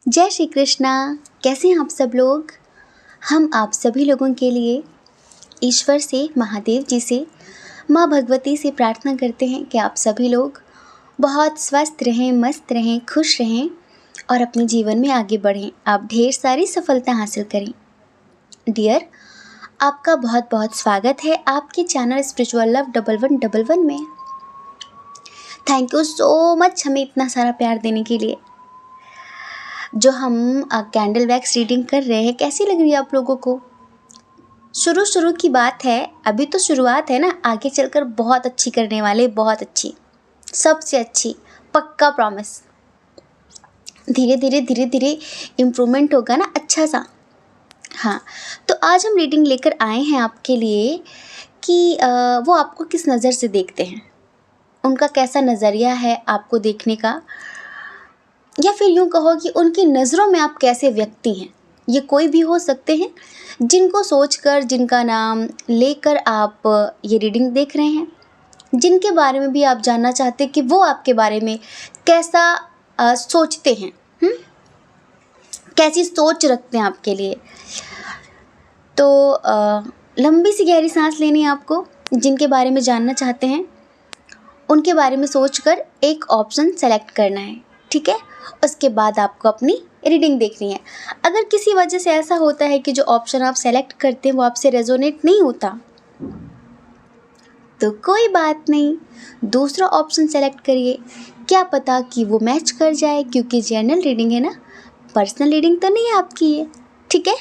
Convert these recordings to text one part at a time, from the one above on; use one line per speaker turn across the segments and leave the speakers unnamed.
जय श्री कृष्णा। कैसे हैं आप सब लोग। हम आप सभी लोगों के लिए ईश्वर से, महादेव जी से, माँ भगवती से प्रार्थना करते हैं कि आप सभी लोग बहुत स्वस्थ रहें, मस्त रहें, खुश रहें और अपने जीवन में आगे बढ़ें। आप ढेर सारी सफलता हासिल करें। डियर, आपका बहुत बहुत स्वागत है आपके चैनल स्पिरिचुअल लव 1111 में। थैंक यू सो मच हमें इतना सारा प्यार देने के लिए। जो हम कैंडल वैक्स रीडिंग कर रहे हैं, कैसी लग रही है आप लोगों को। शुरू की बात है, अभी तो शुरुआत है ना, आगे चलकर बहुत अच्छी करने वाले, बहुत अच्छी, सबसे अच्छी, पक्का प्रॉमिस। धीरे धीरे इम्प्रूवमेंट होगा ना, अच्छा सा। हाँ, तो आज हम रीडिंग लेकर आए हैं आपके लिए कि वो आपको किस नज़र से देखते हैं, उनका कैसा नज़रिया है आपको देखने का, या फिर यूँ कहो कि उनकी नज़रों में आप कैसे व्यक्ति हैं। ये कोई भी हो सकते हैं, जिनको सोचकर, जिनका नाम लेकर आप ये रीडिंग देख रहे हैं, जिनके बारे में भी आप जानना चाहते हैं कि वो आपके बारे में कैसा सोचते हैं, कैसी सोच रखते हैं आपके लिए। तो लंबी सी गहरी सांस लेनी है आपको। जिनके बारे में जानना चाहते हैं उनके बारे में सोचकर एक ऑप्शन सेलेक्ट करना है, ठीक है। उसके बाद आपको अपनी रीडिंग देखनी है। अगर किसी वजह से ऐसा होता है कि जो ऑप्शन आप सेलेक्ट करते हैं वो आपसे रेजोनेट नहीं होता, तो कोई बात नहीं, दूसरा ऑप्शन सेलेक्ट करिए। क्या पता कि वो मैच कर जाए, क्योंकि जनरल रीडिंग है ना, पर्सनल रीडिंग तो नहीं है आपकी ये, ठीक है।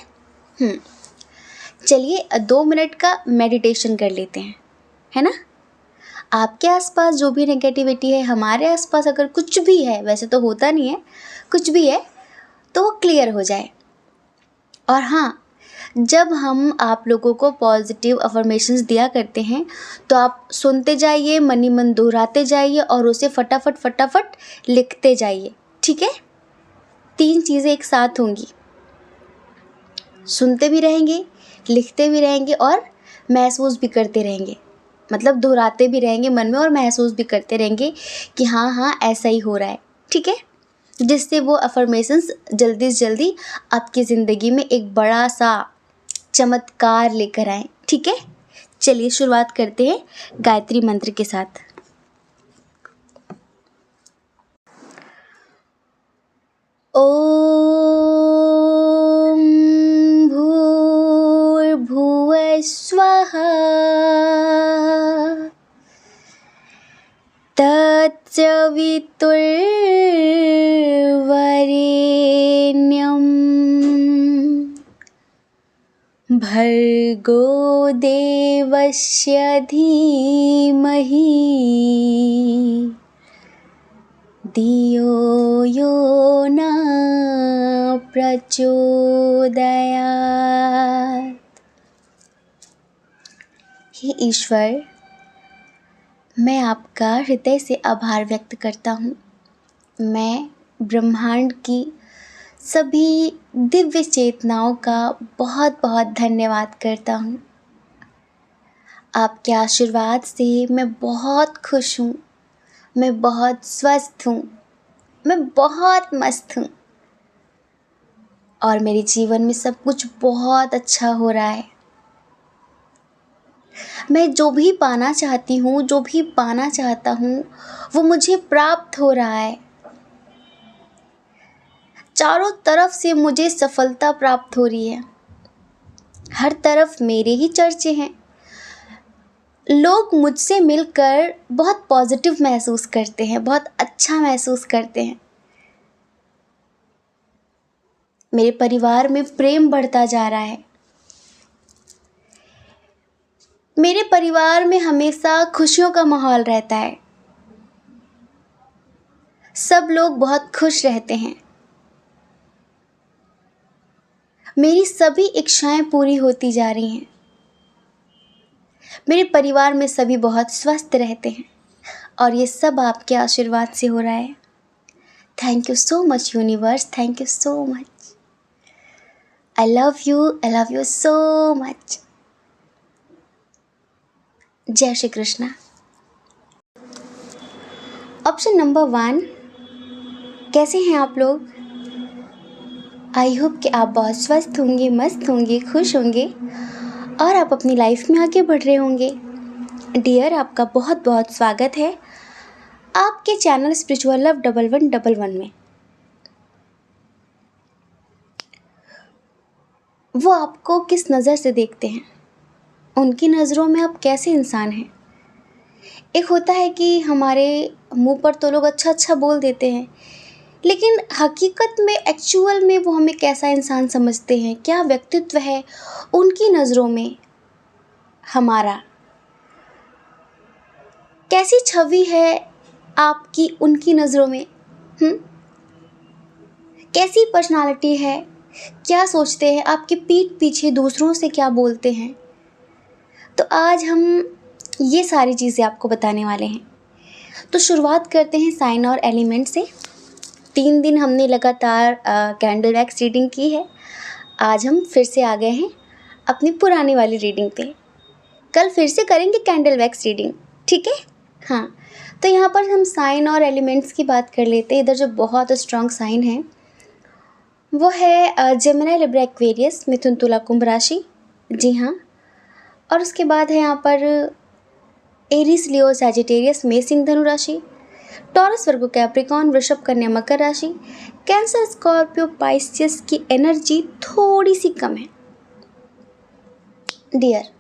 चलिए 2 मिनट का मेडिटेशन कर लेते हैं, है ना। आपके आसपास जो भी नेगेटिविटी है, हमारे आसपास अगर कुछ भी है, वैसे तो होता नहीं है, कुछ भी है तो वो क्लियर हो जाए। और हाँ, जब हम आप लोगों को पॉजिटिव अफर्मेशंस दिया करते हैं तो आप सुनते जाइए, मन ही मन दोहराते जाइए और उसे फटाफट लिखते जाइए, ठीक है। 3 चीज़ें एक साथ होंगी, सुनते भी रहेंगे, लिखते भी रहेंगे और महसूस भी करते रहेंगे। मतलब दोहराते भी रहेंगे मन में और महसूस भी करते रहेंगे कि हाँ ऐसा ही हो रहा है, ठीक है। जिससे वो अफर्मेशंस जल्दी से जल्दी आपकी ज़िंदगी में एक बड़ा सा चमत्कार लेकर आए, ठीक है। चलिए शुरुआत करते हैं गायत्री मंत्र के साथ। ओम भूर्भुवः स्वः तत्सवितुर्वरेण्यं भर्गो देवस्य धीमहि धियो यो न प्रचोदयात्। हे ईश्वर, मैं आपका हृदय से आभार व्यक्त करता हूँ। मैं ब्रह्मांड की सभी दिव्य चेतनाओं का बहुत बहुत धन्यवाद करता हूँ। आपके आशीर्वाद से मैं बहुत खुश हूँ, मैं बहुत स्वस्थ हूँ, मैं बहुत मस्त हूँ और मेरे जीवन में सब कुछ बहुत अच्छा हो रहा है। मैं जो भी पाना चाहती हूँ, जो भी पाना चाहता हूँ, वो मुझे प्राप्त हो रहा है। चारों तरफ से मुझे सफलता प्राप्त हो रही है। हर तरफ मेरे ही चर्चे हैं। लोग मुझसे मिलकर बहुत पॉजिटिव महसूस करते हैं, बहुत अच्छा महसूस करते हैं। मेरे परिवार में प्रेम बढ़ता जा रहा है। मेरे परिवार में हमेशा खुशियों का माहौल रहता है। सब लोग बहुत खुश रहते हैं। मेरी सभी इच्छाएं पूरी होती जा रही हैं। मेरे परिवार में सभी बहुत स्वस्थ रहते हैं और ये सब आपके आशीर्वाद से हो रहा है। Thank you so much universe, thank you so much. I love you so much. जय श्री कृष्णा। ऑप्शन नंबर 1, कैसे हैं आप लोग। आई होप कि आप बहुत स्वस्थ होंगे, मस्त होंगे, खुश होंगे और आप अपनी लाइफ में आगे बढ़ रहे होंगे। डियर, आपका बहुत बहुत स्वागत है आपके चैनल स्पिरिचुअल लव 1111 में। वो आपको किस नज़र से देखते हैं, उनकी नज़रों में आप कैसे इंसान हैं। एक होता है कि हमारे मुंह पर तो लोग अच्छा अच्छा बोल देते हैं, लेकिन हकीकत में एक्चुअल में वो हमें कैसा इंसान समझते हैं, क्या व्यक्तित्व है उनकी नज़रों में, हमारा कैसी छवि है आपकी उनकी नज़रों में। कैसी पर्सनालिटी है, क्या सोचते हैं, आपके पीठ पीछे दूसरों से क्या बोलते हैं। तो आज हम ये सारी चीज़ें आपको बताने वाले हैं। तो शुरुआत करते हैं साइन और एलिमेंट से। 3 दिन हमने लगातार कैंडल वैक्स रीडिंग की है। आज हम फिर से आ गए हैं अपनी पुरानी वाली रीडिंग पे। कल फिर से करेंगे कैंडल वैक्स रीडिंग, ठीक है। हाँ, तो यहाँ पर हम साइन और एलिमेंट्स की बात कर लेते हैं। इधर जो बहुत स्ट्रॉन्ग साइन है वो है जेमिनी, लिब्रा, एक्वेरियस, मिथुन, तुला, कुंभ राशि। जी हाँ। और उसके बाद है यहाँ पर एरीज, लियो, सैजिटेरियस, मेष, सिंह, धनु राशि, टॉरस, वर्गो, कैप्रिकॉर्न, वृषभ, कन्या, मकर राशि, कैंसर, स्कॉर्पियो, पाइसियस की एनर्जी थोड़ी सी कम है डियर।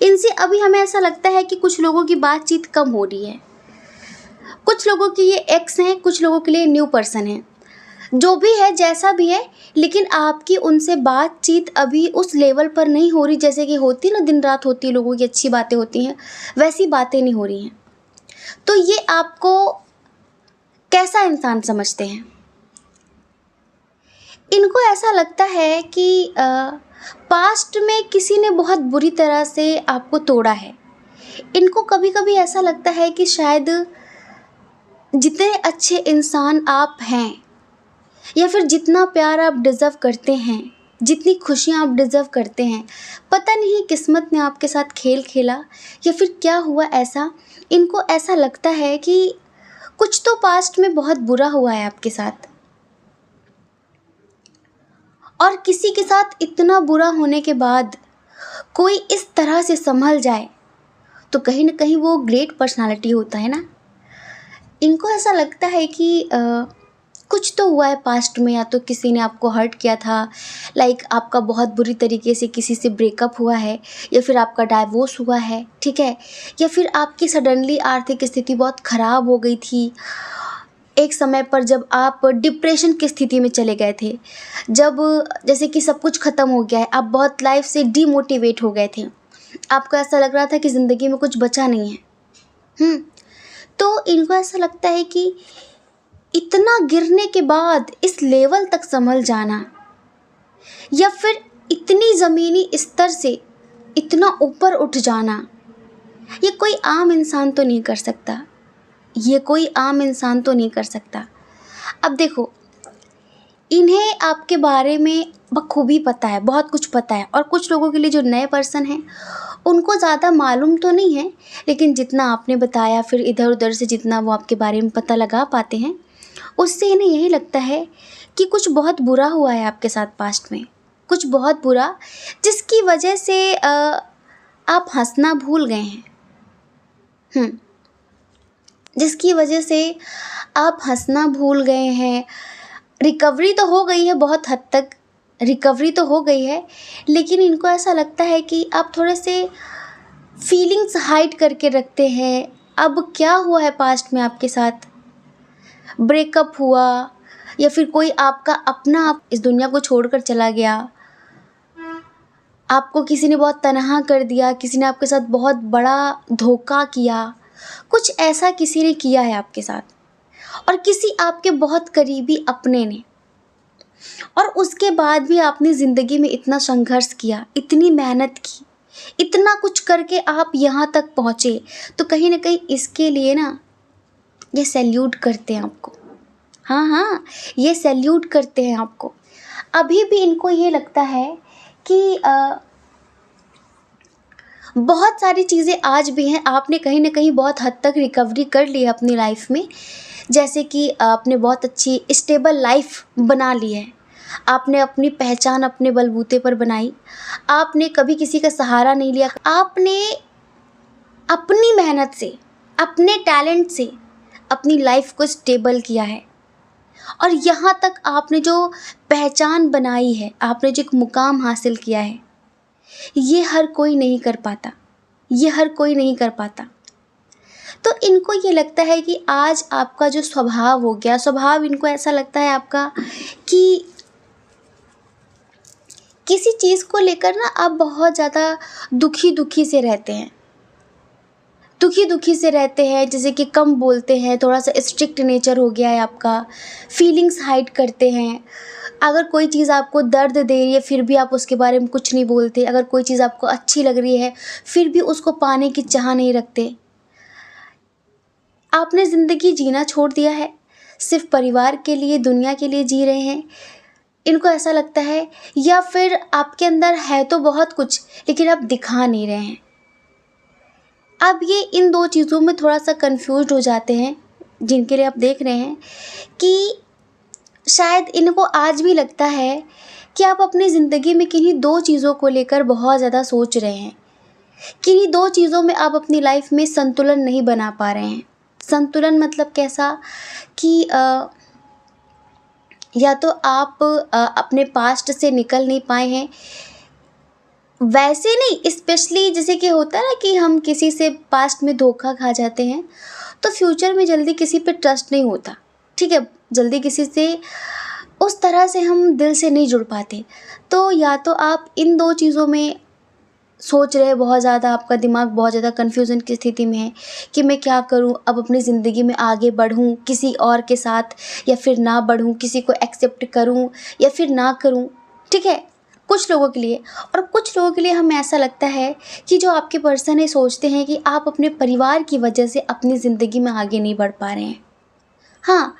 इनसे अभी हमें ऐसा लगता है कि कुछ लोगों की बातचीत कम हो रही है। कुछ लोगों की ये एक्स हैं, कुछ लोगों के लिए न्यू पर्सन है। जो भी है, जैसा भी है, लेकिन आपकी उनसे बातचीत अभी उस लेवल पर नहीं हो रही जैसे कि होती ना, दिन रात होती है, लोगों की अच्छी बातें होती हैं, वैसी बातें नहीं हो रही हैं। तो ये आपको कैसा इंसान समझते हैं? इनको ऐसा लगता है कि पास्ट में किसी ने बहुत बुरी तरह से आपको तोड़ा है। इनको कभी कभी ऐसा लगता है कि शायद जितने अच्छे इंसान आप हैं, या फिर जितना प्यार आप डिज़र्व करते हैं, जितनी खुशियाँ आप डिज़र्व करते हैं, पता नहीं किस्मत ने आपके साथ खेल खेला या फिर क्या हुआ ऐसा। इनको ऐसा लगता है कि कुछ तो पास्ट में बहुत बुरा हुआ है आपके साथ, और किसी के साथ इतना बुरा होने के बाद कोई इस तरह से संभल जाए तो कहीं ना कहीं वो ग्रेट पर्सनालिटी होता है ना। इनको ऐसा लगता है कि कुछ तो हुआ है पास्ट में, या तो किसी ने आपको हर्ट किया था, लाइक आपका बहुत बुरी तरीके से किसी से ब्रेकअप हुआ है, या फिर आपका डाइवोर्स हुआ है, ठीक है, या फिर आपकी सडनली आर्थिक स्थिति बहुत ख़राब हो गई थी एक समय पर, जब आप डिप्रेशन की स्थिति में चले गए थे, जब जैसे कि सब कुछ ख़त्म हो गया है, आप बहुत लाइफ से डीमोटिवेट हो गए थे, आपको ऐसा लग रहा था कि ज़िंदगी में कुछ बचा नहीं है। तो इनको ऐसा लगता है कि इतना गिरने के बाद इस लेवल तक संभल जाना, या फिर इतनी ज़मीनी स्तर से इतना ऊपर उठ जाना, ये कोई आम इंसान तो नहीं कर सकता। ये कोई आम इंसान तो नहीं कर सकता। अब देखो, इन्हें आपके बारे में बखूबी पता है, बहुत कुछ पता है, और कुछ लोगों के लिए जो नए पर्सन हैं उनको ज़्यादा मालूम तो नहीं है, लेकिन जितना आपने बताया, फिर इधर उधर से जितना वो आपके बारे में पता लगा पाते हैं, उससे इन्हें यही लगता है कि कुछ बहुत बुरा हुआ है आपके साथ पास्ट में, कुछ बहुत बुरा, जिसकी वजह से आप हंसना भूल गए हैं। जिसकी वजह से आप हंसना भूल गए हैं। रिकवरी तो हो गई है, बहुत हद तक रिकवरी तो हो गई है, लेकिन इनको ऐसा लगता है कि आप थोड़े से फीलिंग्स हाइड करके रखते हैं। अब क्या हुआ है पास्ट में आपके साथ, ब्रेकअप हुआ, या फिर कोई आपका अपना आप इस दुनिया को छोड़कर चला गया, आपको किसी ने बहुत तनहा कर दिया, किसी ने आपके साथ बहुत बड़ा धोखा किया, कुछ ऐसा किसी ने किया है आपके साथ, और किसी आपके बहुत करीबी अपने ने, और उसके बाद भी आपने ज़िंदगी में इतना संघर्ष किया, इतनी मेहनत की, इतना कुछ करके आप यहाँ तक पहुँचे, तो कहीं ना कहीं इसके लिए ना ये सैल्यूट करते हैं आपको। हाँ, ये सैल्यूट करते हैं आपको। अभी भी इनको ये लगता है कि बहुत सारी चीज़ें आज भी हैं, आपने कहीं ना कहीं बहुत हद तक रिकवरी कर ली है अपनी लाइफ में, जैसे कि आपने बहुत अच्छी स्टेबल लाइफ बना ली है, आपने अपनी पहचान अपने बलबूते पर बनाई, आपने कभी किसी का सहारा नहीं लिया, आपने अपनी मेहनत से, अपने टैलेंट से अपनी लाइफ को स्टेबल किया है। और यहाँ तक आपने जो पहचान बनाई है, आपने जो एक मुकाम हासिल किया है, ये हर कोई नहीं कर पाता, ये हर कोई नहीं कर पाता। तो इनको ये लगता है कि आज आपका जो स्वभाव हो गया, स्वभाव इनको ऐसा लगता है आपका कि किसी चीज़ को लेकर ना आप बहुत ज़्यादा दुखी दुखी से रहते हैं, दुखी दुखी से रहते हैं, जैसे कि कम बोलते हैं, थोड़ा सा स्ट्रिक्ट नेचर हो गया है आपका, फीलिंग्स हाइड करते हैं। अगर कोई चीज़ आपको दर्द दे रही है फिर भी आप उसके बारे में कुछ नहीं बोलते, अगर कोई चीज़ आपको अच्छी लग रही है फिर भी उसको पाने की चाह नहीं रखते। आपने ज़िंदगी जीना छोड़ दिया है, सिर्फ परिवार के लिए, दुनिया के लिए जी रहे हैं। इनको ऐसा लगता है, या फिर आपके अंदर है तो बहुत कुछ लेकिन आप दिखा नहीं रहे हैं। अब ये इन दो चीज़ों में थोड़ा सा कंफ्यूज्ड हो जाते हैं, जिनके लिए आप देख रहे हैं कि शायद इनको आज भी लगता है कि आप अपनी ज़िंदगी में किन्हीं दो चीज़ों को लेकर बहुत ज़्यादा सोच रहे हैं, किन्हीं दो चीज़ों में आप अपनी लाइफ में संतुलन नहीं बना पा रहे हैं। संतुलन मतलब कैसा कि या तो आप अपने पास्ट से निकल नहीं पाए हैं, वैसे नहीं, स्पेशली जैसे कि होता है ना कि हम किसी से पास्ट में धोखा खा जाते हैं तो फ्यूचर में जल्दी किसी पे ट्रस्ट नहीं होता, ठीक है, जल्दी किसी से उस तरह से हम दिल से नहीं जुड़ पाते। तो या तो आप इन दो चीज़ों में सोच रहे हैं बहुत ज़्यादा, आपका दिमाग बहुत ज़्यादा कन्फ्यूज़न की स्थिति में है कि मैं क्या करूं, अब अपनी ज़िंदगी में आगे बढ़ूं किसी और के साथ या फिर ना बढ़ूं, किसी को एक्सेप्ट करूं या फिर ना करूं, ठीक है, कुछ लोगों के लिए। और कुछ लोगों के लिए हमें ऐसा लगता है कि जो आपके पर्सन है सोचते हैं कि आप अपने परिवार की वजह से अपनी ज़िंदगी में आगे नहीं बढ़ पा रहे हैं। हाँ,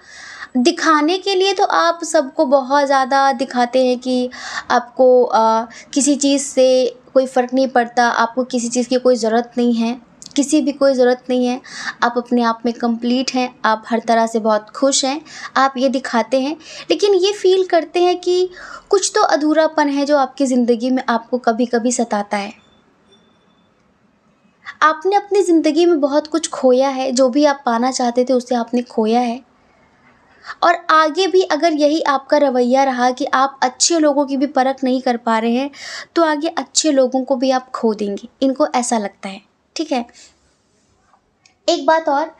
दिखाने के लिए तो आप सबको बहुत ज़्यादा दिखाते हैं कि आपको किसी चीज़ से कोई फ़र्क नहीं पड़ता, आपको किसी चीज़ की कोई ज़रूरत नहीं है, किसी भी कोई ज़रूरत नहीं है, आप अपने आप में कंप्लीट हैं, आप हर तरह से बहुत खुश हैं, आप ये दिखाते हैं। लेकिन ये फ़ील करते हैं कि कुछ तो अधूरापन है जो आपकी ज़िंदगी में आपको कभी कभी सताता है। आपने अपनी ज़िंदगी में बहुत कुछ खोया है, जो भी आप पाना चाहते थे उसे आपने खोया है। और आगे भी अगर यही आपका रवैया रहा कि आप अच्छे लोगों की भी परख नहीं कर पा रहे हैं तो आगे अच्छे लोगों को भी आप खो देंगे, इनको ऐसा लगता है, ठीक है। एक बात और,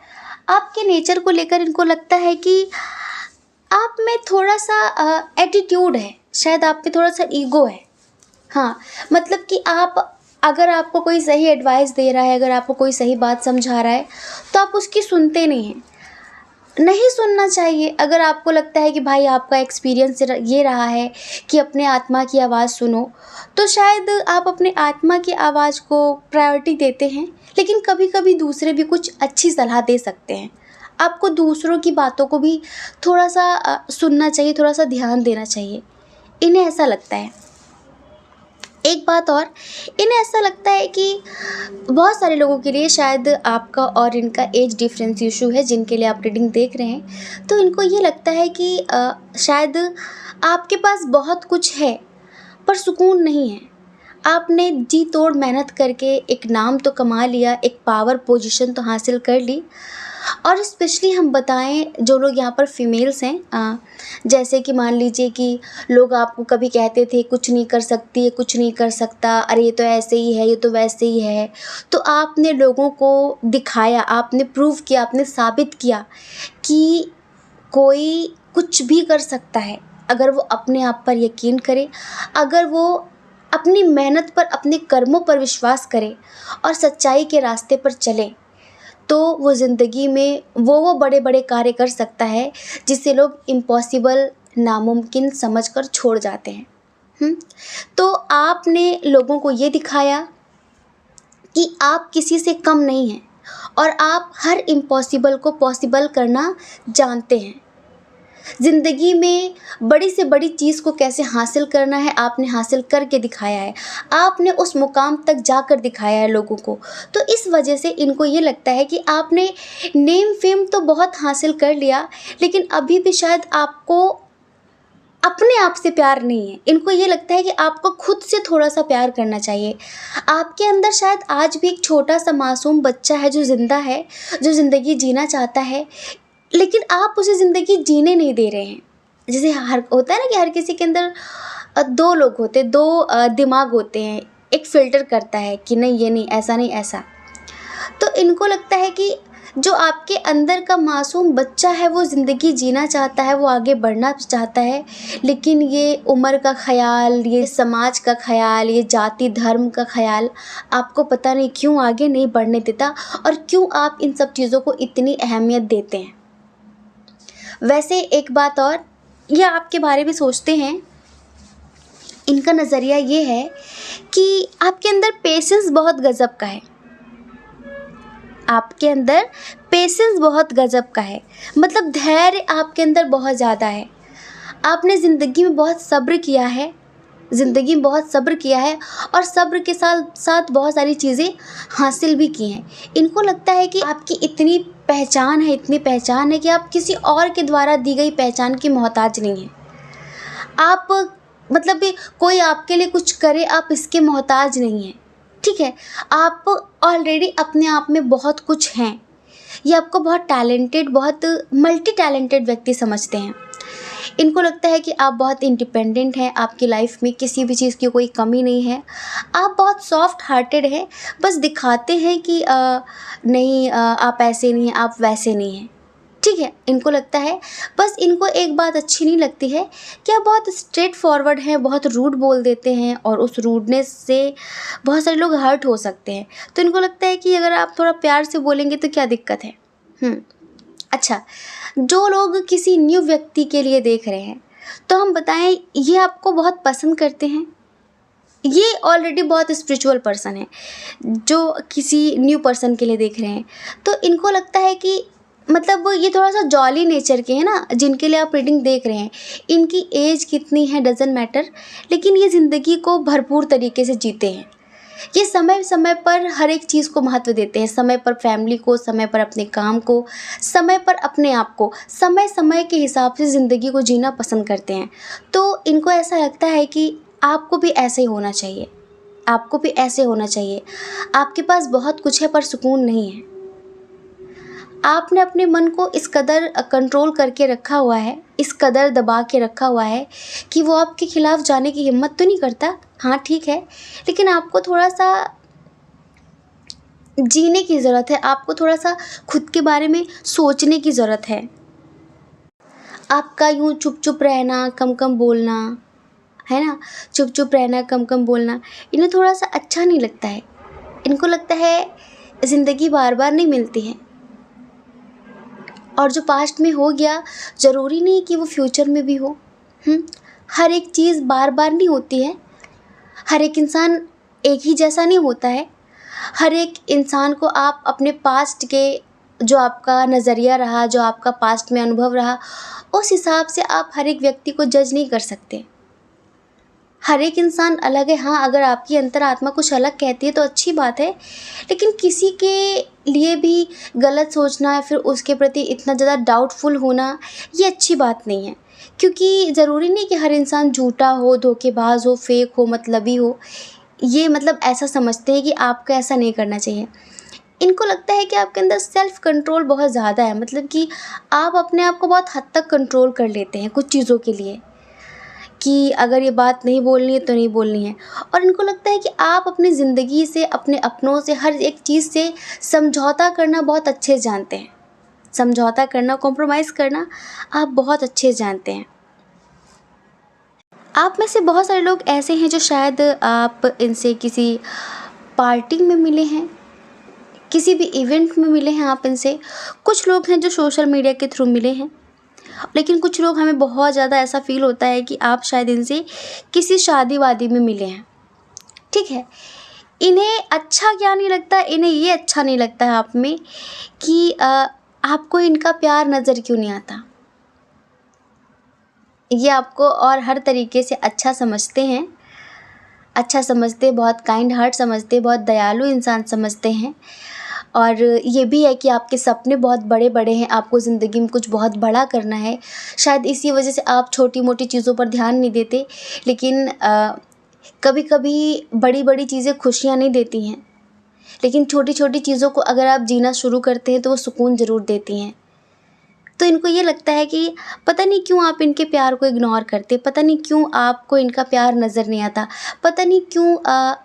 आपके नेचर को लेकर इनको लगता है कि आप में थोड़ा सा एटीट्यूड है, शायद आप में थोड़ा सा ईगो है। हाँ, मतलब कि आप, अगर आपको कोई सही एडवाइस दे रहा है, अगर आपको कोई सही बात समझा रहा है तो आप उसकी सुनते नहीं हैं, नहीं सुनना चाहिए। अगर आपको लगता है कि भाई आपका एक्सपीरियंस ये रहा है कि अपने आत्मा की आवाज़ सुनो, तो शायद आप अपने आत्मा की आवाज़ को प्रायोरिटी देते हैं, लेकिन कभी कभी दूसरे भी कुछ अच्छी सलाह दे सकते हैं। आपको दूसरों की बातों को भी थोड़ा सा सुनना चाहिए, थोड़ा सा ध्यान देना चाहिए, इन्हें ऐसा लगता है। एक बात और, इन्हें ऐसा लगता है कि बहुत सारे लोगों के लिए शायद आपका और इनका एज डिफरेंस इशू है, जिनके लिए आप रीडिंग देख रहे हैं, तो इनको ये लगता है कि शायद आपके पास बहुत कुछ है पर सुकून नहीं है। आपने जी तोड़ मेहनत करके एक नाम तो कमा लिया, एक पावर पोजीशन तो हासिल कर ली, और स्पेशली हम बताएं जो लोग यहाँ पर फीमेल्स हैं, जैसे कि मान लीजिए कि लोग आपको कभी कहते थे कुछ नहीं कर सकती है, कुछ नहीं कर सकता, अरे ये तो ऐसे ही है, ये तो वैसे ही है, तो आपने लोगों को दिखाया, आपने प्रूव किया, आपने साबित किया कि कोई कुछ भी कर सकता है अगर वो अपने आप पर यकीन करे, अगर वो अपनी मेहनत पर, अपने कर्मों पर विश्वास करे और सच्चाई के रास्ते पर चले, तो वो ज़िंदगी में वो बड़े बड़े कार्य कर सकता है जिसे लोग इम्पॉसिबल, नामुमकिन समझकर छोड़ जाते हैं। तो आपने लोगों को ये दिखाया कि आप किसी से कम नहीं हैं और आप हर इम्पॉसिबल को पॉसिबल करना जानते हैं। ज़िंदगी में बड़ी से बड़ी चीज़ को कैसे हासिल करना है आपने हासिल करके दिखाया है, आपने उस मुकाम तक जाकर दिखाया है लोगों को। तो इस वजह से इनको ये लगता है कि आपने नेम फेम तो बहुत हासिल कर लिया, लेकिन अभी भी शायद आपको अपने आप से प्यार नहीं है, इनको ये लगता है कि आपको खुद से थोड़ा सा प्यार करना चाहिए। आपके अंदर शायद आज भी एक छोटा सा मासूम बच्चा है जो ज़िंदा है, जो ज़िंदगी जीना चाहता है, लेकिन आप उसे ज़िंदगी जीने नहीं दे रहे हैं। जैसे हर होता है ना कि हर किसी के अंदर दो लोग होते हैं, दो दिमाग होते हैं। एक फ़िल्टर करता है कि नहीं ये नहीं, ऐसा नहीं, ऐसा। तो इनको लगता है कि जो आपके अंदर का मासूम बच्चा है वो ज़िंदगी जीना चाहता है, वो आगे बढ़ना चाहता है, लेकिन ये उम्र का ख़याल, ये समाज का ख़याल, ये जाति धर्म का ख़याल आपको पता नहीं क्यों आगे नहीं बढ़ने देता, और क्यों आप इन सब चीज़ों को इतनी अहमियत देते हैं। वैसे एक बात और, ये आपके बारे में सोचते हैं, इनका नज़रिया ये है कि आपके अंदर पेशेंस बहुत गज़ब का है। आपके अंदर पेशेंस बहुत गज़ब का है, मतलब धैर्य आपके अंदर बहुत ज़्यादा है। आपने ज़िंदगी में बहुत सब्र किया है, ज़िंदगी में बहुत सब्र किया है, और सब्र के साथ साथ बहुत सारी चीज़ें हासिल भी की हैं। इनको लगता है कि आपकी इतनी पहचान है, इतनी पहचान है कि आप किसी और के द्वारा दी गई पहचान की मोहताज नहीं हैं। आप मतलब कोई आपके लिए कुछ करे, आप इसके मोहताज नहीं हैं। ठीक है, आप ऑलरेडी अपने आप में बहुत कुछ हैं। ये आपको बहुत टैलेंटेड, बहुत मल्टी टैलेंटेड व्यक्ति समझते हैं। इनको लगता है कि आप बहुत इंडिपेंडेंट हैं, आपकी लाइफ में किसी भी चीज़ की कोई कमी नहीं है। आप बहुत सॉफ्ट हार्टेड हैं, बस दिखाते हैं कि नहीं आप ऐसे नहीं हैं, आप वैसे नहीं हैं। ठीक है, इनको लगता है, बस इनको एक बात अच्छी नहीं लगती है कि आप बहुत स्ट्रेट फॉरवर्ड हैं, बहुत रूड बोल देते हैं, और उस रूडनेस से बहुत सारे लोग हर्ट हो सकते हैं। तो इनको लगता है कि अगर आप थोड़ा प्यार से बोलेंगे तो क्या दिक्कत है। अच्छा, जो लोग किसी न्यू व्यक्ति के लिए देख रहे हैं, तो हम बताएं ये आपको बहुत पसंद करते हैं, ये ऑलरेडी बहुत स्पिरिचुअल पर्सन है जो किसी न्यू पर्सन के लिए देख रहे हैं, तो इनको लगता है कि मतलब ये थोड़ा सा जॉली नेचर के हैं ना, जिनके लिए आप रीडिंग देख रहे हैं। इनकी एज कितनी है डजेंट मैटर, लेकिन ये ज़िंदगी को भरपूर तरीके से जीते हैं। ये समय समय पर हर एक चीज़ को महत्व देते हैं, समय पर फैमिली को, समय पर अपने काम को, समय पर अपने आप को, समय समय के हिसाब से ज़िंदगी को जीना पसंद करते हैं। तो इनको ऐसा लगता है कि आपको भी ऐसे ही होना चाहिए, आपको भी ऐसे होना चाहिए। आपके पास बहुत कुछ है पर सुकून नहीं है। आपने अपने मन को इस कदर कंट्रोल करके रखा हुआ है, इस कदर दबा के रखा हुआ है कि वो आपके खिलाफ़ जाने की हिम्मत तो नहीं करता। हाँ ठीक है, लेकिन आपको थोड़ा सा जीने की ज़रूरत है, आपको थोड़ा सा खुद के बारे में सोचने की ज़रूरत है। आपका यूँ चुप चुप रहना, कम कम बोलना, है ना, चुप चुप रहना, कम कम बोलना, इन्हें थोड़ा सा अच्छा नहीं लगता है। इनको लगता है ज़िंदगी बार बार नहीं मिलती है, और जो पास्ट में हो गया ज़रूरी नहीं कि वो फ्यूचर में भी हो। हर एक चीज़ बार बार नहीं होती है, हर एक इंसान एक ही जैसा नहीं होता है। हर एक इंसान को आप अपने पास्ट के, जो आपका नज़रिया रहा, जो आपका पास्ट में अनुभव रहा, उस हिसाब से आप हर एक व्यक्ति को जज नहीं कर सकते। हर एक इंसान अलग है। हाँ, अगर आपकी अंतरात्मा कुछ अलग कहती है तो अच्छी बात है, लेकिन किसी के लिए भी गलत सोचना या फिर उसके प्रति इतना ज़्यादा डाउटफुल होना, ये अच्छी बात नहीं है। क्योंकि ज़रूरी नहीं कि हर इंसान झूठा हो, धोखेबाज हो, फेक हो, मतलबी हो। ये मतलब ऐसा समझते हैं कि आपको ऐसा नहीं करना चाहिए। इनको लगता है कि आपके अंदर सेल्फ़ कंट्रोल बहुत ज़्यादा है, मतलब कि आप अपने आप को बहुत हद तक कंट्रोल कर लेते हैं कुछ चीज़ों के लिए, कि अगर ये बात नहीं बोलनी है तो नहीं बोलनी है। और इनको लगता है कि आप अपनी ज़िंदगी से, अपने अपनों से, हर एक चीज़ से समझौता करना बहुत अच्छे से जानते हैं। समझौता करना, कॉम्प्रोमाइज़ करना आप बहुत अच्छे से जानते हैं। आप में से बहुत सारे लोग ऐसे हैं जो शायद आप इनसे किसी पार्टी में मिले हैं, किसी भी इवेंट में मिले हैं आप इनसे। कुछ लोग हैं जो सोशल मीडिया के थ्रू मिले हैं, लेकिन कुछ लोग हमें बहुत ज़्यादा ऐसा फ़ील होता है कि आप शायद इनसे किसी शादी वादी में मिले हैं। ठीक है, इन्हें अच्छा क्या नहीं लगता, इन्हें ये अच्छा नहीं लगता है आप में कि आपको इनका प्यार नज़र क्यों नहीं आता। ये आपको और हर तरीके से अच्छा समझते हैं, अच्छा समझते, बहुत काइंड हार्ट समझते, बहुत दयालु इंसान समझते हैं, और ये भी है कि आपके सपने बहुत बड़े बड़े हैं, आपको ज़िंदगी में कुछ बहुत बड़ा करना है। शायद इसी वजह से आप छोटी मोटी चीज़ों पर ध्यान नहीं देते, लेकिन कभी कभी बड़ी बड़ी चीज़ें खुशियाँ नहीं देती हैं, लेकिन छोटी छोटी चीज़ों को अगर आप जीना शुरू करते हैं तो वो सुकून ज़रूर देती हैं। तो इनको ये लगता है कि पता नहीं क्यों आप इनके प्यार को इग्नोर करते, पता नहीं क्यों आपको इनका प्यार नज़र नहीं आता, पता नहीं क्यों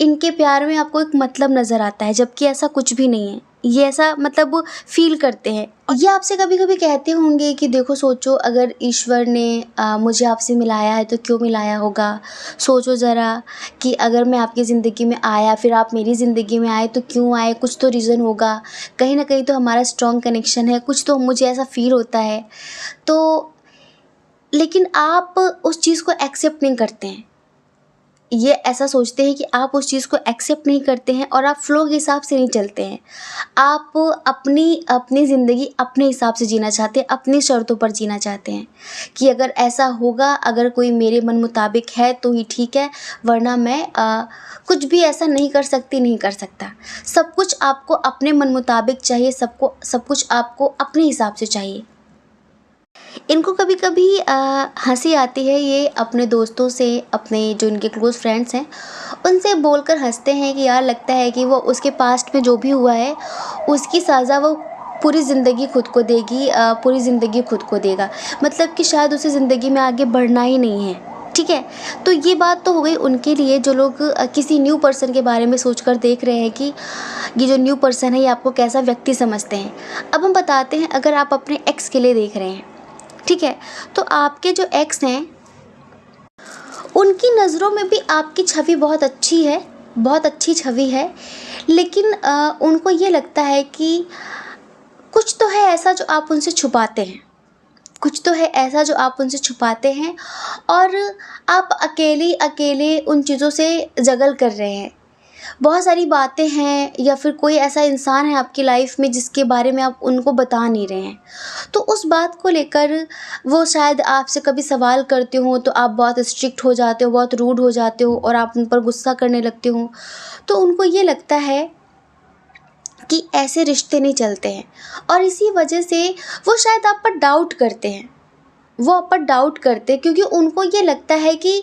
इनके प्यार में आपको एक मतलब नज़र आता है, जबकि ऐसा कुछ भी नहीं है। ये ऐसा मतलब वो फ़ील करते हैं। ये आपसे कभी कभी कहते होंगे कि देखो, सोचो अगर ईश्वर ने मुझे आपसे मिलाया है तो क्यों मिलाया होगा। सोचो ज़रा कि अगर मैं आपकी ज़िंदगी में आया, फिर आप मेरी ज़िंदगी में आए तो क्यों आए, कुछ तो रीज़न होगा, कहीं ना कहीं तो हमारा स्ट्रॉन्ग कनेक्शन है, कुछ तो मुझे ऐसा फ़ील होता है। तो लेकिन आप उस चीज़ को एक्सेप्ट नहीं करते हैं। ये ऐसा सोचते हैं कि आप उस चीज़ को एक्सेप्ट नहीं करते हैं और आप फ़्लो के हिसाब से नहीं चलते हैं। आप अपनी अपनी ज़िंदगी अपने हिसाब से जीना चाहते हैं, अपनी शर्तों पर जीना चाहते हैं कि अगर ऐसा होगा, अगर कोई मेरे मन मुताबिक है तो ही ठीक है, वरना मैं कुछ भी ऐसा नहीं कर सकती, नहीं कर सकता। सब कुछ आपको अपने मन मुताबिक चाहिए, सब कुछ आपको अपने हिसाब से चाहिए। इनको कभी कभी हंसी आती है, ये अपने दोस्तों से, अपने जो इनके क्लोज़ फ्रेंड्स हैं उनसे बोलकर हंसते हैं कि यार लगता है कि वो उसके पास्ट में जो भी हुआ है उसकी सज़ा वो पूरी ज़िंदगी खुद को देगी, पूरी ज़िंदगी खुद को देगा। मतलब कि शायद उसे ज़िंदगी में आगे बढ़ना ही नहीं है। ठीक है, तो ये बात तो हो गई उनके लिए जो लोग किसी न्यू पर्सन के बारे में सोचकर देख रहे हैं कि ये जो न्यू पर्सन है ये आपको कैसा व्यक्ति समझते हैं। अब हम बताते हैं, अगर आप अपने एक्स के लिए देख रहे हैं, ठीक है, तो आपके जो एक्स हैं उनकी नज़रों में भी आपकी छवि बहुत अच्छी है, बहुत अच्छी छवि है, लेकिन उनको ये लगता है कि कुछ तो है ऐसा जो आप उनसे छुपाते हैं, कुछ तो है ऐसा जो आप उनसे छुपाते हैं और आप अकेले अकेले उन चीज़ों से जगल कर रहे हैं। बहुत सारी बातें हैं या फिर कोई ऐसा इंसान है आपकी लाइफ में जिसके बारे में आप उनको बता नहीं रहे हैं, तो उस बात को लेकर वो शायद आपसे कभी सवाल करते हो तो आप बहुत स्ट्रिक्ट हो जाते हो, बहुत रूड हो जाते हो और आप उन पर गुस्सा करने लगते हो। तो उनको ये लगता है कि ऐसे रिश्ते नहीं चलते हैं और इसी वजह से वो शायद आप पर डाउट करते हैं, वो आप पर डाउट करते हैं क्योंकि उनको ये लगता है कि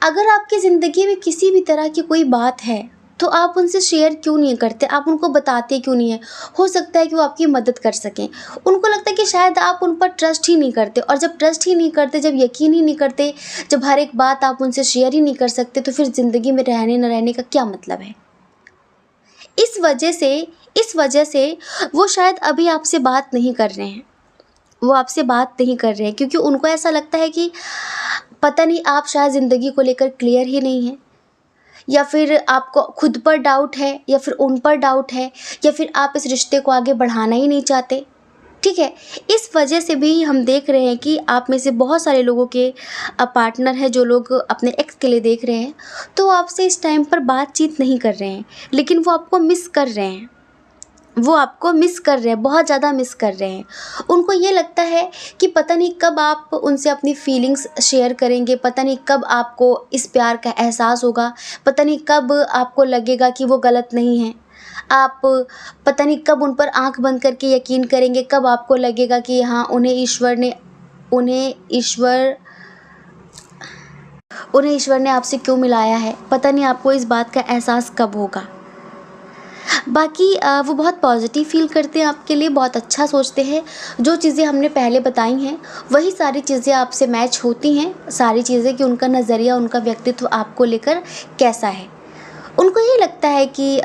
अगर आपकी ज़िंदगी में किसी भी तरह की कोई बात है तो आप उनसे शेयर क्यों नहीं करते, आप उनको बताते क्यों नहीं हैं। हो सकता है कि वो आपकी मदद कर सकें। उनको लगता है कि शायद आप उन पर ट्रस्ट ही नहीं करते, और जब ट्रस्ट ही नहीं करते, जब यकीन ही नहीं करते, जब हर एक बात आप उनसे शेयर ही नहीं कर सकते, तो फिर ज़िंदगी में रहने न रहने का क्या मतलब है। इस वजह से वो शायद अभी आपसे बात नहीं कर रहे हैं, वो आपसे बात नहीं कर रहे हैं क्योंकि उनको ऐसा लगता है कि पता नहीं आप शायद ज़िंदगी को लेकर क्लियर ही नहीं हैं, या फिर आपको खुद पर डाउट है, या फिर उन पर डाउट है, या फिर आप इस रिश्ते को आगे बढ़ाना ही नहीं चाहते। ठीक है, इस वजह से भी हम देख रहे हैं कि आप में से बहुत सारे लोगों के पार्टनर हैं जो लोग अपने एक्स के लिए देख रहे हैं, तो आपसे इस टाइम पर बातचीत नहीं कर रहे हैं, लेकिन वो आपको मिस कर रहे हैं, वो आपको मिस कर रहे हैं, बहुत ज़्यादा मिस कर रहे हैं। उनको ये लगता है कि पता नहीं कब आप उनसे अपनी फीलिंग्स शेयर करेंगे, पता नहीं कब आपको इस प्यार का एहसास होगा, पता नहीं कब आपको लगेगा कि वो गलत नहीं है, आप पता नहीं कब उन पर आँख बंद करके यकीन करेंगे, कब आपको लगेगा कि हाँ, उन्हें ईश्वर ने आपसे क्यों मिलाया है, पता नहीं आपको इस बात का एहसास कब होगा। बाकी वो बहुत पॉजिटिव फ़ील करते हैं आपके लिए, बहुत अच्छा सोचते हैं। जो चीज़ें हमने पहले बताई हैं वही सारी चीज़ें आपसे मैच होती हैं, सारी चीज़ें कि उनका नज़रिया, उनका व्यक्तित्व आपको लेकर कैसा है। उनको ये लगता है कि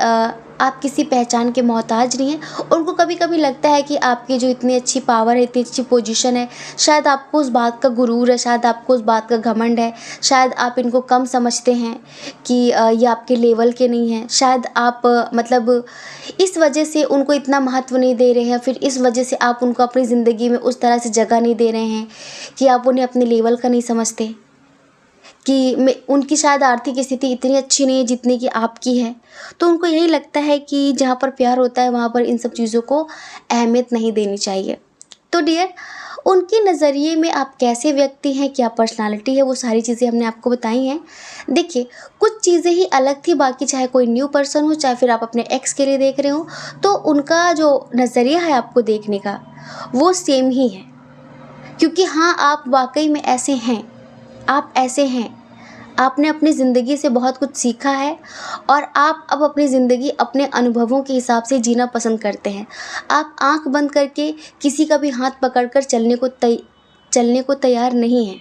आप किसी पहचान के मोहताज नहीं हैं। उनको कभी कभी लगता है कि आपकी जो इतनी अच्छी पावर है, इतनी अच्छी पोजीशन है, शायद आपको उस बात का गुरूर है, शायद आपको उस बात का घमंड है, शायद आप इनको कम समझते हैं कि ये आपके लेवल के नहीं हैं। शायद आप मतलब इस वजह से उनको इतना महत्व नहीं दे रहे हैं, फिर इस वजह से आप उनको अपनी ज़िंदगी में उस तरह से जगह नहीं दे रहे हैं कि आप उन्हें अपने लेवल का नहीं समझते, कि उनकी शायद आर्थिक स्थिति इतनी अच्छी नहीं है जितनी कि आपकी है। तो उनको यही लगता है कि जहाँ पर प्यार होता है वहाँ पर इन सब चीज़ों को अहमियत नहीं देनी चाहिए। तो डियर, उनके नज़रिए में आप कैसे व्यक्ति हैं, क्या पर्सनालिटी है, वो सारी चीज़ें हमने आपको बताई हैं। देखिए, कुछ चीज़ें ही अलग थी, बाकी चाहे कोई न्यू पर्सन हो, चाहे फिर आप अपने एक्स के लिए देख रहे हो, तो उनका जो नज़रिया है आपको देखने का, वो सेम ही है। क्योंकि हाँ, आप वाक़ई में ऐसे हैं, आप ऐसे हैं, आपने अपनी ज़िंदगी से बहुत कुछ सीखा है और आप अब अपनी ज़िंदगी अपने अनुभवों के हिसाब से जीना पसंद करते हैं। आप आँख बंद करके किसी का भी हाथ पकड़कर चलने को तैयार नहीं हैं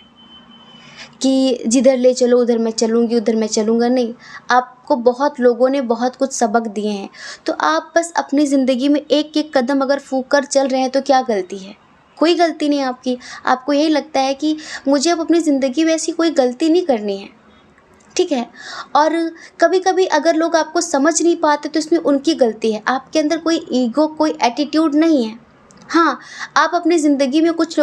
कि जिधर ले चलो उधर मैं चलूँगी, उधर मैं चलूँगा, नहीं। आपको बहुत लोगों ने बहुत कुछ सबक दिए हैं, तो आप बस अपनी ज़िंदगी में एक-एक कदम अगर फूँक कर चल रहे हैं तो क्या गलती है? कोई गलती नहीं है आपकी। आपको यही लगता है कि मुझे अब अपनी ज़िंदगी में ऐसी कोई गलती नहीं करनी है। ठीक है। और कभी-कभी अगर लोग आपको समझ नहीं पाते तो इसमें उनकी गलती है। आपके अंदर कोई ईगो, कोई एटीट्यूड नहीं है। हाँ, आप अपनी ज़िंदगी में कुछ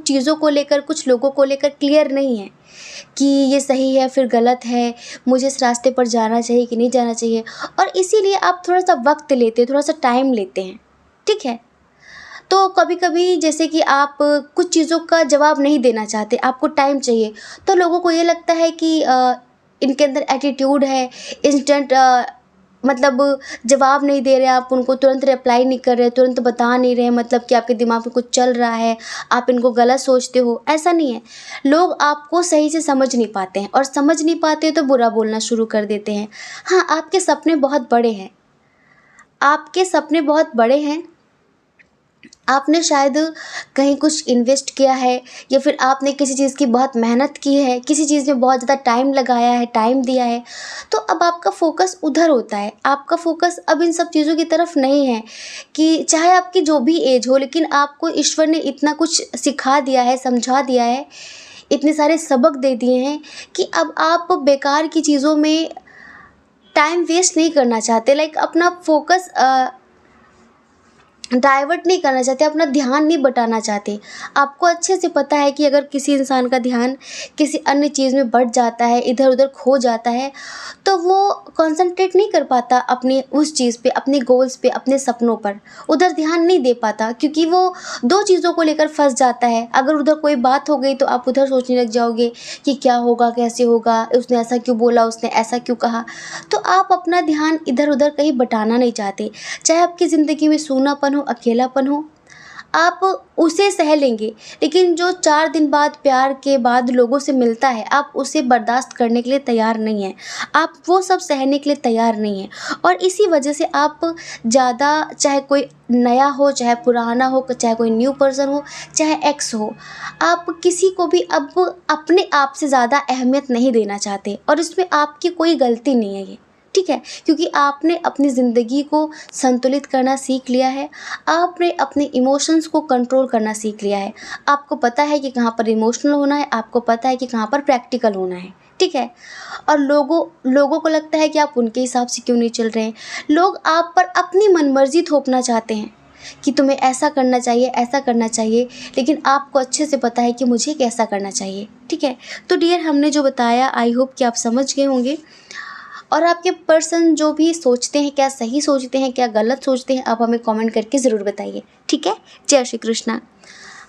चीज़ों को लेकर, कुछ लोगों को लेकर क्लियर नहीं हैं कि ये सही है फिर गलत है, मुझे इस रास्ते पर जाना चाहिए कि नहीं जाना चाहिए, और इसीलिए आप थोड़ा-सा वक़्त लेते हैं, थोड़ा-सा टाइम लेते हैं। ठीक है? तो कभी-कभी जैसे कि आप कुछ चीज़ों का जवाब नहीं देना चाहते, आपको टाइम चाहिए, तो लोगों को ये लगता है कि इनके अंदर एटीट्यूड है, इंस्टेंट मतलब जवाब नहीं दे रहे आप उनको, तुरंत रिप्लाई नहीं कर रहे, तुरंत बता नहीं रहे, मतलब कि आपके दिमाग में कुछ चल रहा है, आप इनको गलत सोचते हो, ऐसा नहीं है। लोग आपको सही से समझ नहीं पाते हैं, और समझ नहीं पाते तो बुरा बोलना शुरू कर देते हैं। हाँ, आपके सपने बहुत बड़े हैं, आपके सपने बहुत बड़े हैं, आपने शायद कहीं कुछ इन्वेस्ट किया है, या फिर आपने किसी चीज़ की बहुत मेहनत की है, किसी चीज़ में बहुत ज़्यादा टाइम लगाया है, टाइम दिया है, तो अब आपका फ़ोकस उधर होता है। आपका फ़ोकस अब इन सब चीज़ों की तरफ नहीं है कि चाहे आपकी जो भी एज हो, लेकिन आपको ईश्वर ने इतना कुछ सिखा दिया है, समझा दिया है, इतने सारे सबक दे दिए हैं कि अब आप बेकार की चीज़ों में टाइम वेस्ट नहीं करना चाहते, लाइक अपना फ़ोकस डाइवर्ट नहीं करना चाहते, अपना ध्यान नहीं बटाना चाहते। आपको अच्छे से पता है कि अगर किसी इंसान का ध्यान किसी अन्य चीज़ में बट जाता है, इधर-उधर खो जाता है, तो वो कॉन्सन्ट्रेट नहीं कर पाता अपनी उस चीज़ पे, अपने गोल्स पे, अपने सपनों पर। उधर ध्यान नहीं दे पाता क्योंकि वो 2 चीज़ों को लेकर फँस जाता है। अगर उधर कोई बात हो गई तो आप उधर सोचने लग जाओगे कि क्या होगा, कैसे होगा, उसने ऐसा क्यों बोला, उसने ऐसा क्यों कहा। तो आप अपना ध्यान इधर-उधर कहीं बटाना नहीं चाहते। चाहे आपकी ज़िंदगी में सूनापन हो, अकेलापन हो, आप उसे सह लेंगे, लेकिन जो 4 दिन बाद प्यार के बाद लोगों से मिलता है, आप उसे बर्दाश्त करने के लिए तैयार नहीं हैं। आप वो सब सहने के लिए तैयार नहीं हैं, और इसी वजह से आप ज़्यादा, चाहे कोई नया हो, चाहे पुराना हो, चाहे कोई न्यू पर्सन हो, चाहे एक्स हो, आप किसी को भी अब अपने आप से ज़्यादा अहमियत नहीं देना चाहते, और इसमें आपकी कोई गलती नहीं है ये। ठीक है? क्योंकि आपने अपनी ज़िंदगी को संतुलित करना सीख लिया है, आपने अपने इमोशंस को कंट्रोल करना सीख लिया है। आपको पता है कि कहाँ पर इमोशनल होना है, आपको पता है कि कहाँ पर प्रैक्टिकल होना है। ठीक है? और लोगों को लगता है कि आप उनके हिसाब से क्यों नहीं चल रहे हैं। लोग आप पर अपनी मनमर्ज़ी थोपना चाहते हैं कि तुम्हें ऐसा करना चाहिए, ऐसा करना चाहिए, लेकिन आपको अच्छे से पता है कि मुझे कैसा करना चाहिए। ठीक है? तो डियर, हमने जो बताया, आई होप कि आप समझ गए होंगे, और आपके पर्सन जो भी सोचते हैं, क्या सही सोचते हैं, क्या गलत सोचते हैं, आप हमें कमेंट करके ज़रूर बताइए। ठीक है? जय श्री कृष्णा।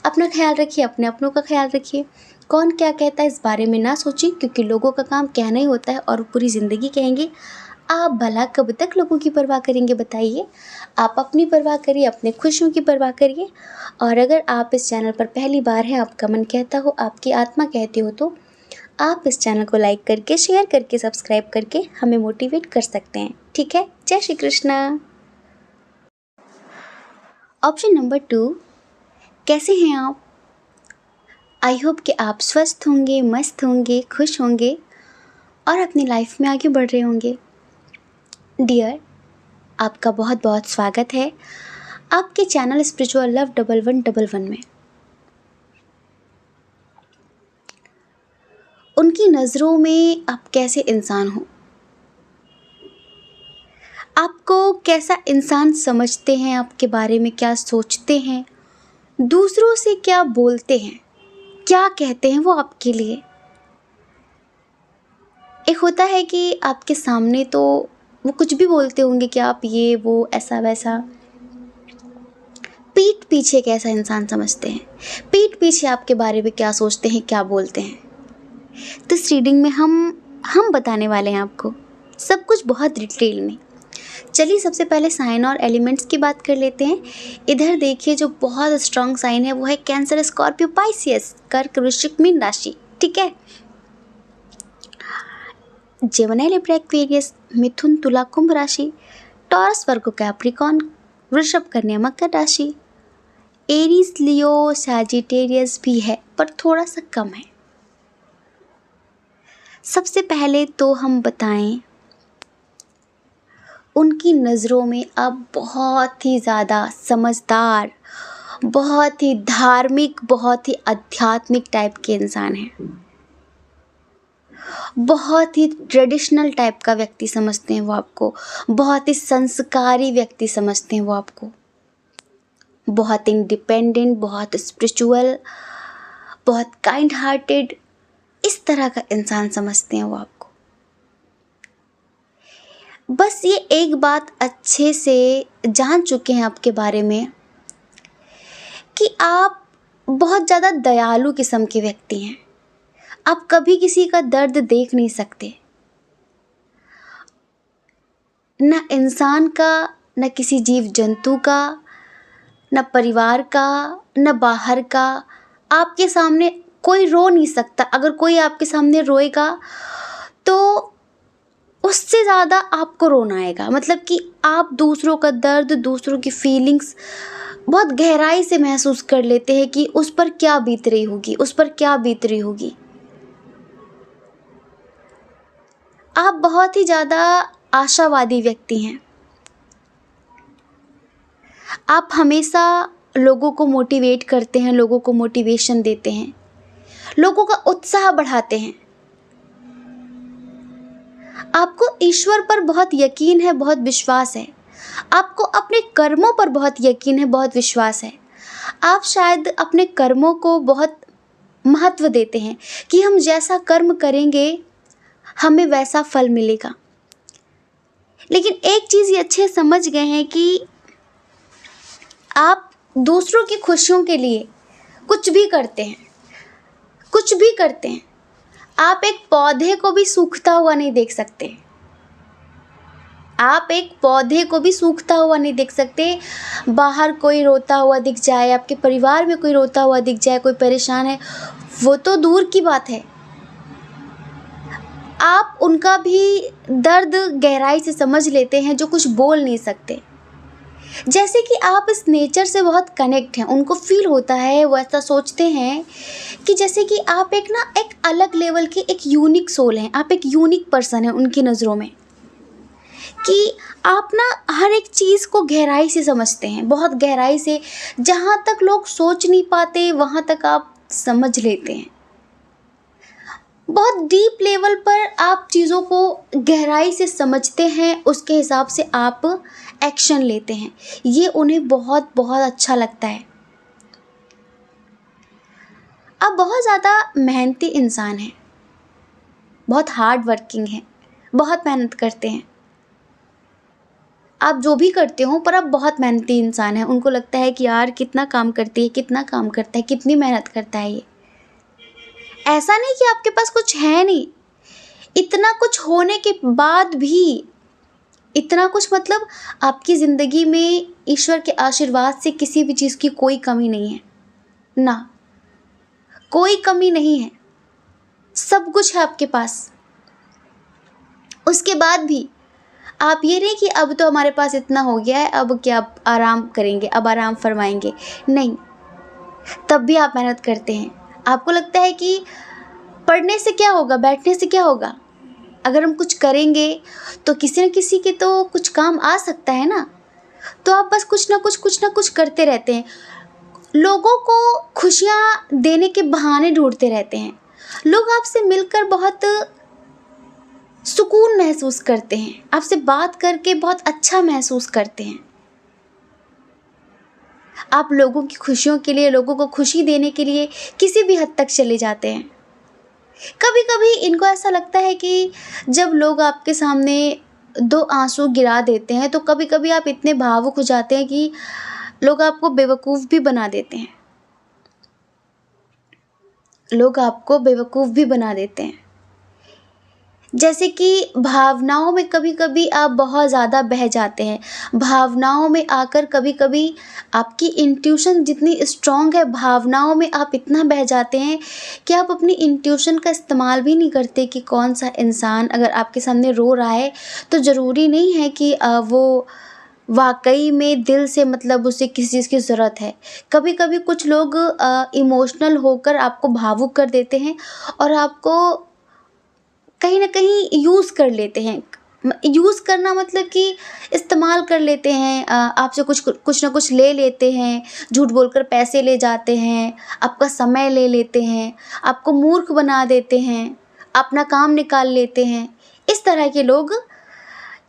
अपना ख्याल रखिए, अपने अपनों का ख्याल रखिए। कौन क्या कहता है इस बारे में ना सोचिए, क्योंकि लोगों का काम कहना ही होता है और पूरी ज़िंदगी कहेंगे। आप भला कब तक लोगों की परवाह करेंगे, बताइए। आप अपनी परवाह करिए, अपने खुशियों की परवाह करिए। और अगर आप इस चैनल पर पहली बार हैं, आपका मन कहता हो, आपकी आत्मा कहती हो, तो आप इस चैनल को लाइक करके, शेयर करके, सब्सक्राइब करके हमें मोटिवेट कर सकते हैं। ठीक है? जय श्री कृष्णा। ऑप्शन नंबर 2, कैसे हैं आप? आई होप कि आप स्वस्थ होंगे, मस्त होंगे, खुश होंगे और अपनी लाइफ में आगे बढ़ रहे होंगे। डियर, आपका बहुत बहुत स्वागत है आपके चैनल स्पिरिचुअल लव 1111 में। उनकी नज़रों में आप कैसे इंसान हो? आपको कैसा इंसान समझते हैं? आपके बारे में क्या सोचते हैं? दूसरों से क्या बोलते हैं? क्या कहते हैं वो आपके लिए? एक होता है कि आपके सामने तो वो कुछ भी बोलते होंगे कि आप ये वो ऐसा वैसा, पीठ पीछे कैसा इंसान समझते हैं, पीठ पीछे आपके बारे में क्या सोचते हैं, क्या बोलते हैं। तो इस रीडिंग में हम बताने वाले हैं आपको सब कुछ बहुत डिटेल में। चलिए सबसे पहले साइन और एलिमेंट्स की बात कर लेते हैं। इधर देखिए जो बहुत स्ट्रॉन्ग साइन है वो है कैंसर, स्कॉर्पियो, पाइसियस, कर्क, वृश्चिक, मीन राशि। ठीक है। जेमिनी, लिब्रा, एक्वेरियस, मिथुन, तुला, कुंभ राशि, टॉरस, वर्गो, कैप्रिकॉर्न, वृषभ, कन्या, मकर राशि। एरीज, लियो, सैजिटेरियस भी है पर थोड़ा सा कम है। सबसे पहले तो हम बताएं, उनकी नज़रों में आप बहुत ही ज़्यादा समझदार, बहुत ही धार्मिक, बहुत ही आध्यात्मिक टाइप के इंसान हैं। बहुत ही ट्रेडिशनल टाइप का व्यक्ति समझते हैं वो आपको, बहुत ही संस्कारी व्यक्ति समझते हैं वो आपको, बहुत इंडिपेंडेंट, बहुत स्पिरिचुअल, बहुत काइंड हार्टेड, इस तरह का इंसान समझते हैं वो आपको। बस ये एक बात अच्छे से जान चुके हैं आपके बारे में कि आप बहुत ज़्यादा दयालु किस्म के व्यक्ति हैं। आप कभी किसी का दर्द देख नहीं सकते, न इंसान का, न किसी जीव जंतु का, न परिवार का, न बाहर का। आपके सामने कोई रो नहीं सकता। अगर कोई आपके सामने रोएगा तो उससे ज़्यादा आपको रोना आएगा। मतलब कि आप दूसरों का दर्द, दूसरों की फीलिंग्स बहुत गहराई से महसूस कर लेते हैं कि उस पर क्या बीत रही होगी, उस पर क्या बीत रही होगी। आप बहुत ही ज़्यादा आशावादी व्यक्ति हैं। आप हमेशा लोगों को मोटिवेट करते हैं, लोगों को मोटिवेशन देते हैं, लोगों का उत्साह बढ़ाते हैं। आपको ईश्वर पर बहुत यकीन है, बहुत विश्वास है। आपको अपने कर्मों पर बहुत यकीन है, बहुत विश्वास है। आप शायद अपने कर्मों को बहुत महत्व देते हैं कि हम जैसा कर्म करेंगे हमें वैसा फल मिलेगा। लेकिन एक चीज़ ये अच्छे समझ गए हैं कि आप दूसरों की खुशियों के लिए कुछ भी करते हैं, कुछ भी करते हैं। आप एक पौधे को भी सूखता हुआ नहीं देख सकते। आप एक पौधे को भी सूखता हुआ नहीं देख सकते। बाहर कोई रोता हुआ दिख जाए, आपके परिवार में कोई रोता हुआ दिख जाए, कोई परेशान है, वो तो दूर की बात है, आप उनका भी दर्द गहराई से समझ लेते हैं जो कुछ बोल नहीं सकते। जैसे कि आप इस नेचर से बहुत कनेक्ट हैं, उनको फील होता है, वो ऐसा सोचते हैं कि जैसे कि आप एक अलग लेवल के एक यूनिक सोल हैं, आप एक यूनिक पर्सन हैं उनकी नज़रों में, कि आप हर एक चीज़ को गहराई से समझते हैं, बहुत गहराई से। जहाँ तक लोग सोच नहीं पाते वहाँ तक आप समझ लेते हैं। बहुत डीप लेवल पर आप चीज़ों को गहराई से समझते हैं, उसके हिसाब से आप एक्शन लेते हैं। ये उन्हें बहुत बहुत अच्छा लगता है। आप बहुत ज़्यादा मेहनती इंसान हैं, बहुत हार्ड वर्किंग हैं, बहुत मेहनत करते हैं। आप जो भी करते हो पर आप बहुत मेहनती इंसान हैं। उनको लगता है कि यार कितना काम करती है, कितना काम करता है, कितनी मेहनत करता है ये। ऐसा नहीं कि आपके पास कुछ है नहीं, इतना कुछ होने के बाद भी, इतना कुछ मतलब आपकी ज़िंदगी में ईश्वर के आशीर्वाद से किसी भी चीज़ की कोई कमी नहीं है ना, कोई कमी नहीं है, सब कुछ है आपके पास। उसके बाद भी आप ये नहीं कि अब तो हमारे पास इतना हो गया है, अब क्या, अब आराम करेंगे, अब आराम फरमाएंगे, नहीं, तब भी आप मेहनत करते हैं। आपको लगता है कि पढ़ने से क्या होगा, बैठने से क्या होगा, अगर हम कुछ करेंगे तो किसी न किसी के तो कुछ काम आ सकता है ना। तो आप बस कुछ ना कुछ करते रहते हैं, लोगों को खुशियाँ देने के बहाने ढूंढते रहते हैं। लोग आपसे मिलकर बहुत सुकून महसूस करते हैं, आपसे बात करके बहुत अच्छा महसूस करते हैं। आप लोगों की खुशियों के लिए, लोगों को खुशी देने के लिए किसी भी हद तक चले जाते हैं। कभी कभी इनको ऐसा लगता है कि जब लोग आपके सामने दो आंसू गिरा देते हैं तो कभी कभी आप इतने भावुक हो जाते हैं कि लोग आपको बेवकूफ़ भी बना देते हैं, लोग आपको बेवकूफ़ भी बना देते हैं। जैसे कि भावनाओं में कभी-कभी आप बहुत ज़्यादा बह जाते हैं। भावनाओं में आकर कभी-कभी आपकी इंट्यूशन जितनी स्ट्रॉन्ग है, भावनाओं में आप इतना बह जाते हैं कि आप अपनी इंट्यूशन का इस्तेमाल भी नहीं करते कि कौन-सा इंसान अगर आपके सामने रो रहा है, तो ज़रूरी नहीं है कि वो वाक़ई में दिल से मतलब उसे किसी चीज़ की ज़रूरत है। कभी-कभी कुछ लोग इमोशनल होकर आपको भावुक कर देते हैं और आपको कहीं न कहीं यूज़ कर लेते हैं। यूज़ करना मतलब कि इस्तेमाल कर लेते हैं, आपसे कुछ ना कुछ ले लेते हैं, झूठ बोलकर पैसे ले जाते हैं, आपका समय ले लेते हैं, आपको मूर्ख बना देते हैं, अपना काम निकाल लेते हैं। इस तरह के लोग,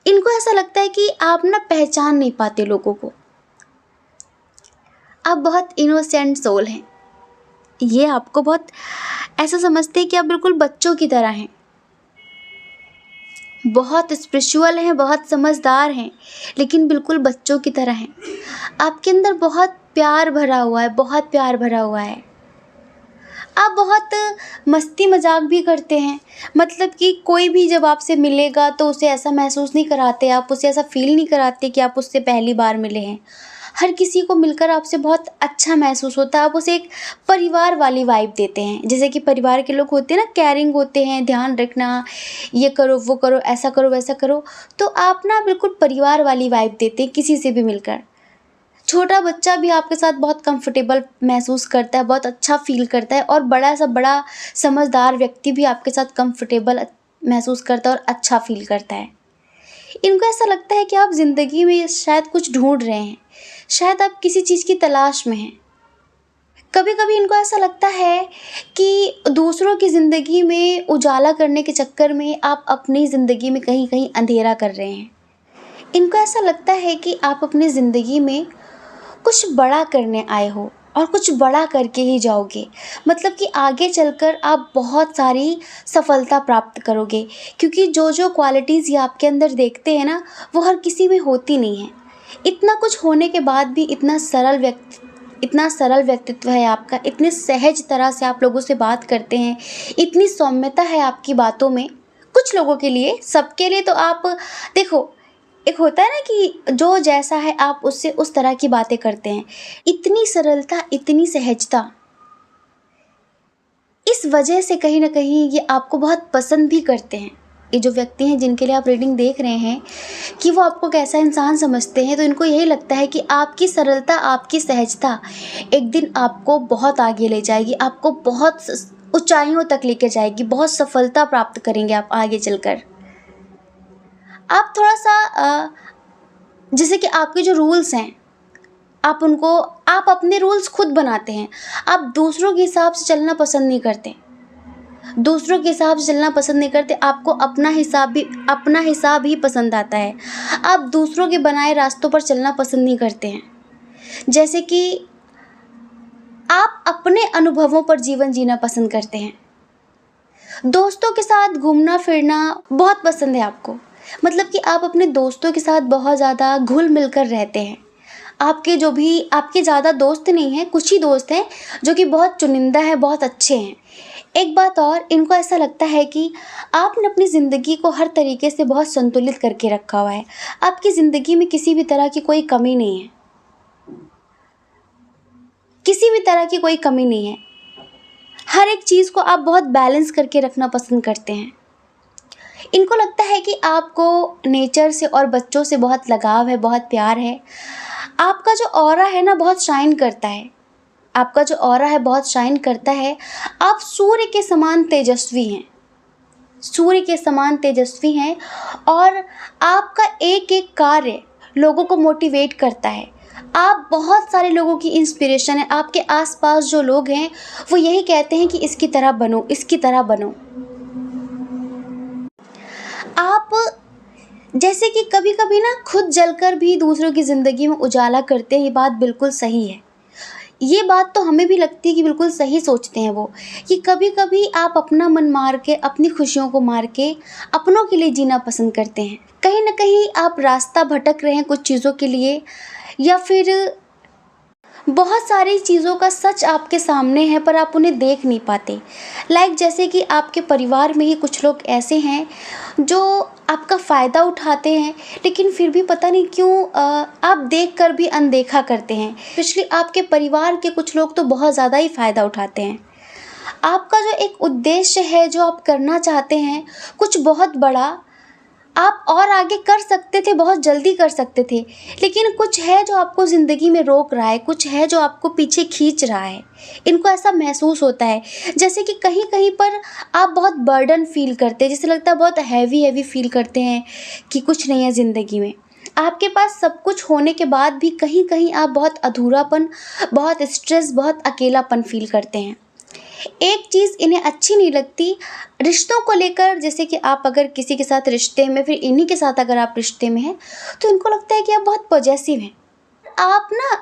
इनको ऐसा लगता है कि आप ना पहचान नहीं पाते लोगों को। आप बहुत इनोसेंट सोल हैं। ये आपको बहुत ऐसा समझते हैं कि आप बिल्कुल बच्चों की तरह हैं। बहुत स्पिरिचुअल हैं, बहुत समझदार हैं, लेकिन बिल्कुल बच्चों की तरह हैं। आपके अंदर बहुत प्यार भरा हुआ है, बहुत प्यार भरा हुआ है। आप बहुत मस्ती मजाक भी करते हैं, मतलब कि कोई भी जब आपसे मिलेगा तो उसे ऐसा महसूस नहीं कराते, आप उसे ऐसा फील नहीं कराते कि आप उससे पहली बार मिले हैं। हर किसी को मिलकर आपसे बहुत अच्छा महसूस होता है, आप उसे एक परिवार वाली वाइब देते हैं। जैसे कि परिवार के लोग होते हैं ना, केयरिंग होते हैं, ध्यान रखना, ये करो वो करो, ऐसा करो वैसा करो, तो आप ना बिल्कुल परिवार वाली वाइब देते हैं किसी से भी मिलकर। छोटा बच्चा भी आपके साथ बहुत कंफर्टेबल महसूस करता है, बहुत अच्छा फ़ील करता है, और बड़ा सा बड़ा समझदार व्यक्ति भी आपके साथ कंफर्टेबल महसूस करता है और अच्छा फ़ील करता है। इनको ऐसा लगता है कि आप ज़िंदगी में शायद कुछ ढूँढ रहे हैं, शायद आप किसी चीज़ की तलाश में हैं। कभी-कभी इनको ऐसा लगता है कि दूसरों की ज़िंदगी में उजाला करने के चक्कर में आप अपनी ज़िंदगी में कहीं-कहीं अंधेरा कर रहे हैं। इनको ऐसा लगता है कि आप अपनी ज़िंदगी में कुछ बड़ा करने आए हो और कुछ बड़ा करके ही जाओगे, मतलब कि आगे चलकर आप बहुत सारी सफलता प्राप्त करोगे, क्योंकि जो क्वालिटीज़ ये आपके अंदर देखते हैं ना, वो हर किसी में होती नहीं है। इतना कुछ होने के बाद भी इतना सरल व्यक्तित्व है आपका, इतने सहज तरह से आप लोगों से बात करते हैं, इतनी सौम्यता है आपकी बातों में। कुछ लोगों के लिए, सबके लिए तो आप देखो, एक होता है ना कि जो जैसा है आप उससे उस तरह की बातें करते हैं। इतनी सरलता, इतनी सहजता, इस वजह से कहीं न कहीं ये आपको बहुत पसंद भी करते हैं। ये जो व्यक्ति हैं जिनके लिए आप रीडिंग देख रहे हैं कि वो आपको कैसा इंसान समझते हैं, तो इनको यही लगता है कि आपकी सरलता, आपकी सहजता एक दिन आपको बहुत आगे ले जाएगी, आपको बहुत ऊँचाइयों तक लेके जाएगी, बहुत सफलता प्राप्त करेंगे आप आगे चलकर। आप थोड़ा-सा जैसे कि आपके जो रूल्स हैं, आप अपने रूल्स खुद बनाते हैं। आप दूसरों के हिसाब से चलना पसंद नहीं करते। दूसरों के हिसाब से चलना पसंद नहीं करते, आपको अपना हिसाब ही पसंद आता है। आप दूसरों के बनाए रास्तों पर चलना पसंद नहीं करते हैं। जैसे कि आप अपने अनुभवों पर जीवन जीना पसंद करते हैं। दोस्तों के साथ घूमना-फिरना बहुत पसंद है आपको। मतलब कि आप अपने दोस्तों के साथ बहुत ज़्यादा घुल-मिल कर रहते हैं। आपके ज़्यादा दोस्त नहीं हैं, कुछ ही दोस्त हैं जो कि बहुत चुनिंदा हैं, बहुत अच्छे हैं। एक बात और, इनको ऐसा लगता है कि आपने अपनी ज़िंदगी को हर तरीके से बहुत संतुलित करके रखा हुआ है। आपकी ज़िंदगी में किसी भी तरह की कोई कमी नहीं है। किसी भी तरह की कोई कमी नहीं है। हर एक चीज़ को आप बहुत बैलेंस करके रखना पसंद करते हैं। इनको लगता है कि आपको नेचर से और बच्चों से बहुत लगाव है, बहुत प्यार है। आपका जो ऑरा है ना, बहुत शाइन करता है। आपका जो ऑरा है बहुत शाइन करता है। आप सूर्य के समान तेजस्वी हैं। सूर्य के समान तेजस्वी हैं और आपका एक-एक कार्य लोगों को मोटिवेट करता है। आप बहुत सारे लोगों की इंस्पिरेशन है। आपके आस-पास जो लोग हैं वो यही कहते हैं कि इसकी तरह बनो, इसकी तरह बनो। आप जैसे कि कभी-कभी ना खुद जलकर भी दूसरों की ज़िंदगी में उजाला करते हैं, ये बात बिल्कुल सही है। ये बात तो हमें भी लगती है कि बिल्कुल सही सोचते हैं वो, कि कभी-कभी आप अपना मन मार के, अपनी खुशियों को मार के अपनों के लिए जीना पसंद करते हैं। कहीं न कहीं आप रास्ता भटक रहे हैं कुछ चीज़ों के लिए, या फिर बहुत सारी चीज़ों का सच आपके सामने है पर आप उन्हें देख नहीं पाते। जैसे कि आपके परिवार में ही कुछ लोग ऐसे हैं जो आपका फ़ायदा उठाते हैं, लेकिन फिर भी पता नहीं क्यों आप देख कर भी अनदेखा करते हैं। स्पेशली आपके परिवार के कुछ लोग तो बहुत ज़्यादा ही फ़ायदा उठाते हैं। आपका जो एक उद्देश्य है, जो आप करना चाहते हैं, कुछ बहुत बड़ा, आप और आगे कर सकते थे, बहुत जल्दी कर सकते थे, लेकिन कुछ है जो आपको ज़िंदगी में रोक रहा है, कुछ है जो आपको पीछे खींच रहा है। इनको ऐसा महसूस होता है जैसे कि कहीं-कहीं पर आप बहुत बर्डन फ़ील करते हैं, जैसे लगता है बहुत हैवी फ़ील करते हैं कि कुछ नहीं है ज़िंदगी में। आपके पास सब कुछ होने के बाद भी कहीं-कहीं आप बहुत अधूरापन, बहुत स्ट्रेस, बहुत अकेलापन फ़ील करते हैं। एक चीज़ इन्हें अच्छी नहीं लगती रिश्तों को लेकर, जैसे कि आप अगर किसी के साथ रिश्ते में, फिर इन्हीं के साथ अगर आप रिश्ते में हैं, तो इनको लगता है कि आप बहुत पॉजेसिव हैं। आप ना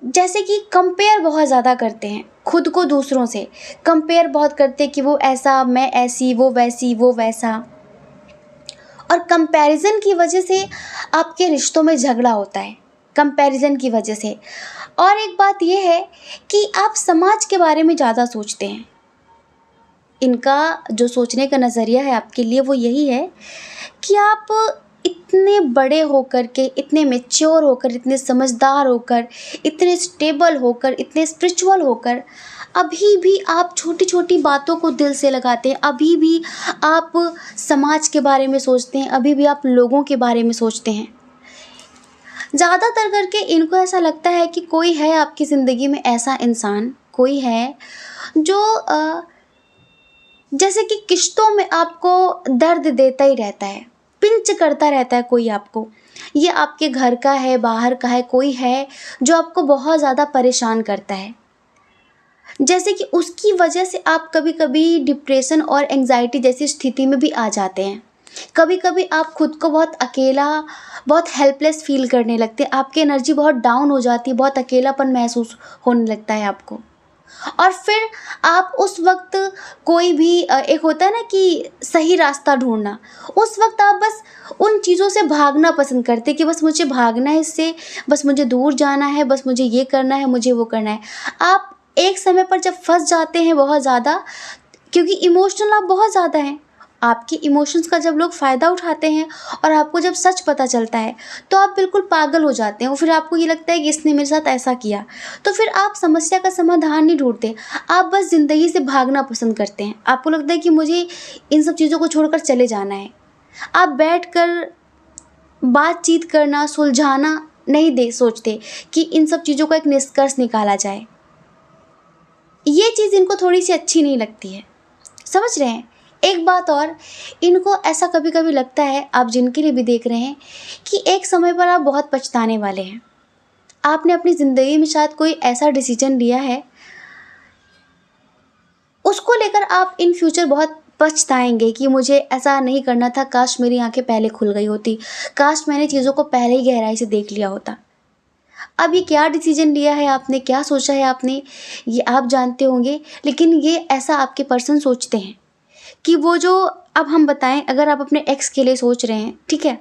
जैसे कि कंपेयर बहुत ज़्यादा करते हैं खुद को दूसरों से, कंपेयर बहुत करते हैं कि वो ऐसा, मैं ऐसी, वो वैसी, वो वैसा। और कंपैरिजन की वजह से आपके रिश्तों में झगड़ा होता है, कंपैरिजन की वजह से। और एक बात ये है कि आप समाज के बारे में ज़्यादा सोचते हैं। इनका जो सोचने का नज़रिया है आपके लिए वो यही है कि आप इतने बड़े होकर के, इतने मैच्योर होकर, इतने समझदार होकर, इतने स्टेबल होकर, इतने स्पिरिचुअल होकर, अभी भी आप छोटी-छोटी बातों को दिल से लगाते हैं, अभी भी आप समाज के बारे में सोचते हैं, अभी भी आप लोगों के बारे में सोचते हैं। ज़्यादातर करके इनको ऐसा लगता है कि कोई है आपकी ज़िंदगी में ऐसा इंसान, कोई है जो जैसे कि किश्तों में आपको दर्द देता ही रहता है, पिंच करता रहता है कोई आपको। ये आपके घर का है, बाहर का है, कोई है जो आपको बहुत ज़्यादा परेशान करता है। जैसे कि उसकी वजह से आप कभी-कभी डिप्रेशन और एंग्ज़ायटी जैसी स्थिति में भी आ जाते हैं। कभी-कभी आप खुद को बहुत अकेला, बहुत हेल्पलेस फ़ील करने लगते हैं, आपकी एनर्जी बहुत डाउन हो जाती है, बहुत अकेलापन महसूस होने लगता है आपको। और फिर आप उस वक़्त कोई भी एक होता है ना कि सही रास्ता ढूँढना, उस वक़्त आप बस उन चीज़ों से भागना पसंद करते हैं कि बस मुझे भागना है इससे, बस मुझे दूर जाना है, बस मुझे ये करना है, मुझे वो करना है। आप एक समय पर जब फँस जाते हैं बहुत ज़्यादा, क्योंकि इमोशनल आप बहुत ज़्यादा हैं, आपके इमोशंस का जब लोग फ़ायदा उठाते हैं और आपको जब सच पता चलता है, तो आप बिल्कुल पागल हो जाते हैं और फिर आपको ये लगता है कि इसने मेरे साथ ऐसा किया। तो फिर आप समस्या का समाधान नहीं ढूँढते, आप बस ज़िंदगी से भागना पसंद करते हैं। आपको लगता है कि मुझे इन सब चीज़ों को छोड़कर चले जाना है। आप बैठकर बातचीत करना, सुलझाना नहीं दे सोचते कि इन सब चीज़ों का एक निष्कर्ष निकाला जाए। ये चीज़ इनको थोड़ी-सी अच्छी नहीं लगती है। समझ रहे हैं? एक बात और, इनको ऐसा कभी-कभी लगता है, आप जिनके लिए भी देख रहे हैं, कि एक समय पर आप बहुत पछताने वाले हैं। आपने अपनी ज़िंदगी में शायद कोई ऐसा डिसीजन लिया है, उसको लेकर आप इन फ्यूचर बहुत पछताएँगे कि मुझे ऐसा नहीं करना था, काश मेरी आँखें पहले खुल गई होती, काश मैंने चीज़ों को पहले ही गहराई से देख लिया होता। अब ये क्या डिसीजन लिया है आपने, क्या सोचा है आपने, ये आप जानते होंगे, लेकिन ये ऐसा आपके पर्सन सोचते हैं कि वो जो, अब हम बताएं, अगर आप अपने एक्स के लिए सोच रहे हैं, ठीक है,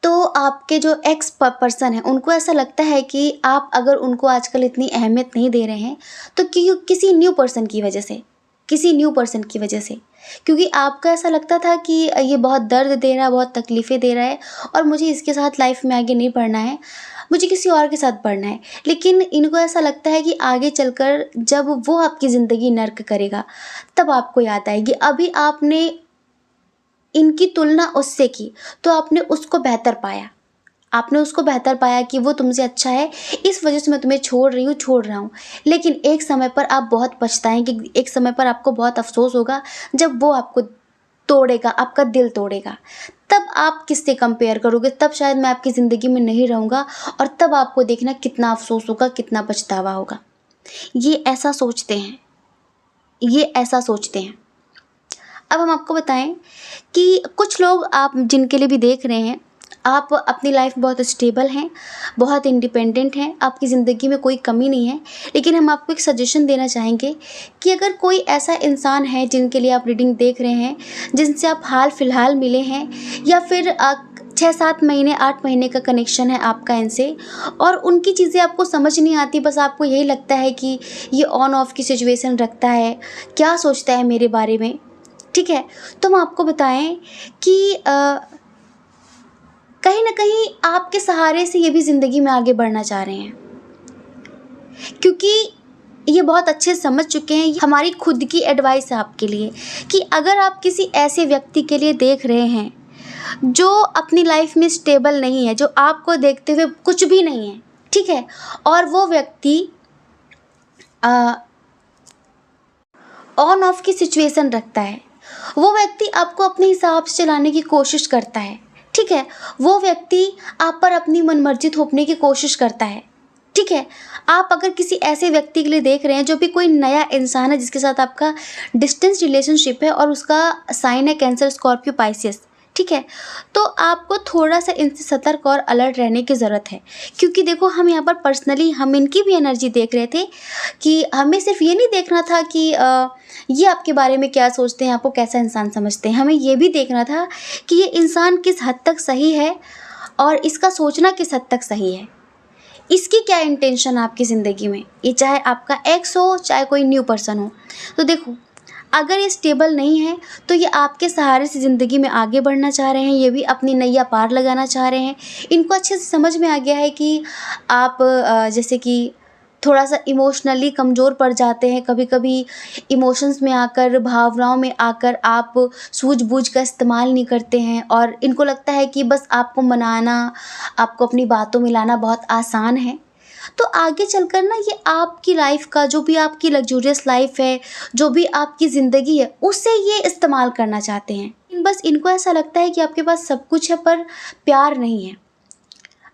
तो आपके जो एक्स पर्सन है उनको ऐसा लगता है कि आप अगर उनको आजकल इतनी अहमियत नहीं दे रहे हैं तो किसी न्यू पर्सन की वजह से, किसी न्यू पर्सन की वजह से, क्योंकि आपको ऐसा लगता था कि ये बहुत दर्द दे रहा है, बहुत तकलीफ़ें दे रहा है और मुझे इसके साथ लाइफ में आगे नहीं बढ़ना है, मुझे किसी और के साथ बढ़ना है। लेकिन इनको ऐसा लगता है कि आगे चलकर जब वो आपकी ज़िंदगी नर्क करेगा, तब आपको याद आएगी। अभी आपने इनकी तुलना उससे की, तो आपने उसको बेहतर पाया। आपने उसको बेहतर पाया कि वो तुमसे अच्छा है, इस वजह से मैं तुम्हें छोड़ रही हूँ, छोड़ रहा हूँ। लेकिन एक समय पर आप बहुत पछताएँगे, एक समय पर आपको बहुत अफ़सोस होगा जब वो आपको तोड़ेगा, आपका दिल तोड़ेगा। तब आप किससे कंपेयर करोगे? तब शायद मैं आपकी ज़िंदगी में नहीं रहूँगा और तब आपको देखना कितना अफ़सोस होगा, कितना पछतावा होगा। ये ऐसा सोचते हैं, ये ऐसा सोचते हैं। अब हम आपको बताएं कि कुछ लोग, आप जिनके लिए भी देख रहे हैं, आप अपनी लाइफ बहुत स्टेबल हैं, बहुत इंडिपेंडेंट हैं, आपकी ज़िंदगी में कोई कमी नहीं है, लेकिन हम आपको एक सजेशन देना चाहेंगे कि अगर कोई ऐसा इंसान है जिनके लिए आप रीडिंग देख रहे हैं, जिनसे आप हाल फिलहाल मिले हैं, या फिर 6-7 महीने 8 महीने का कनेक्शन है आपका इनसे, और उनकी चीज़ें आपको समझ नहीं आती, बस आपको यही लगता है कि ये ऑन ऑफ की सिचुएशन रखता है, क्या सोचता है मेरे बारे में, ठीक है। तो हम आपको बताएं कि कहीं ना कहीं आपके सहारे से ये भी ज़िंदगी में आगे बढ़ना चाह रहे हैं, क्योंकि ये बहुत अच्छे से समझ चुके हैं। ये हमारी खुद की एडवाइस है आपके लिए कि अगर आप किसी ऐसे व्यक्ति के लिए देख रहे हैं जो अपनी लाइफ में स्टेबल नहीं है, जो आपको देखते हुए कुछ भी नहीं है, ठीक है, और वो व्यक्ति ऑन ऑफ की सिचुएशन रखता है, वो व्यक्ति आपको अपने हिसाब से चलाने की कोशिश करता है, ठीक है, वो व्यक्ति आप पर अपनी मनमर्जी थोपने की कोशिश करता है, ठीक है। आप अगर किसी ऐसे व्यक्ति के लिए देख रहे हैं जो भी कोई नया इंसान है जिसके साथ आपका डिस्टेंस रिलेशनशिप है और उसका साइन है कैंसर, स्कॉर्पियो, पाइसियस, ठीक है, तो आपको थोड़ा सा इनसे सतर्क और अलर्ट रहने की ज़रूरत है। क्योंकि देखो, हम यहाँ पर पर्सनली हम इनकी भी एनर्जी देख रहे थे कि हमें सिर्फ ये नहीं देखना था कि ये आपके बारे में क्या सोचते हैं, आपको कैसा इंसान समझते हैं, हमें ये भी देखना था कि ये इंसान किस हद तक सही है और इसका सोचना किस हद तक सही है, इसकी क्या इंटेंशन आपकी ज़िंदगी में, ये चाहे आपका एक्स हो चाहे कोई न्यू पर्सन हो। तो देखो, अगर ये स्टेबल नहीं है तो ये आपके सहारे से ज़िंदगी में आगे बढ़ना चाह रहे हैं, ये भी अपनी नैया पार लगाना चाह रहे हैं। इनको अच्छे से समझ में आ गया है कि आप जैसे कि थोड़ा सा इमोशनली कमज़ोर पड़ जाते हैं, कभी कभी इमोशंस में आकर, भावनाओं में आकर आप सूझबूझ का इस्तेमाल नहीं करते हैं, और इनको लगता है कि बस आपको मनाना, आपको अपनी बातों में लाना बहुत आसान है। तो आगे चलकर ना ये आपकी लाइफ का, जो भी आपकी लग्जूरियस लाइफ है, जो भी आपकी ज़िंदगी है, उससे ये इस्तेमाल करना चाहते हैं। बस इनको ऐसा लगता है कि आपके पास सब कुछ है पर प्यार नहीं है।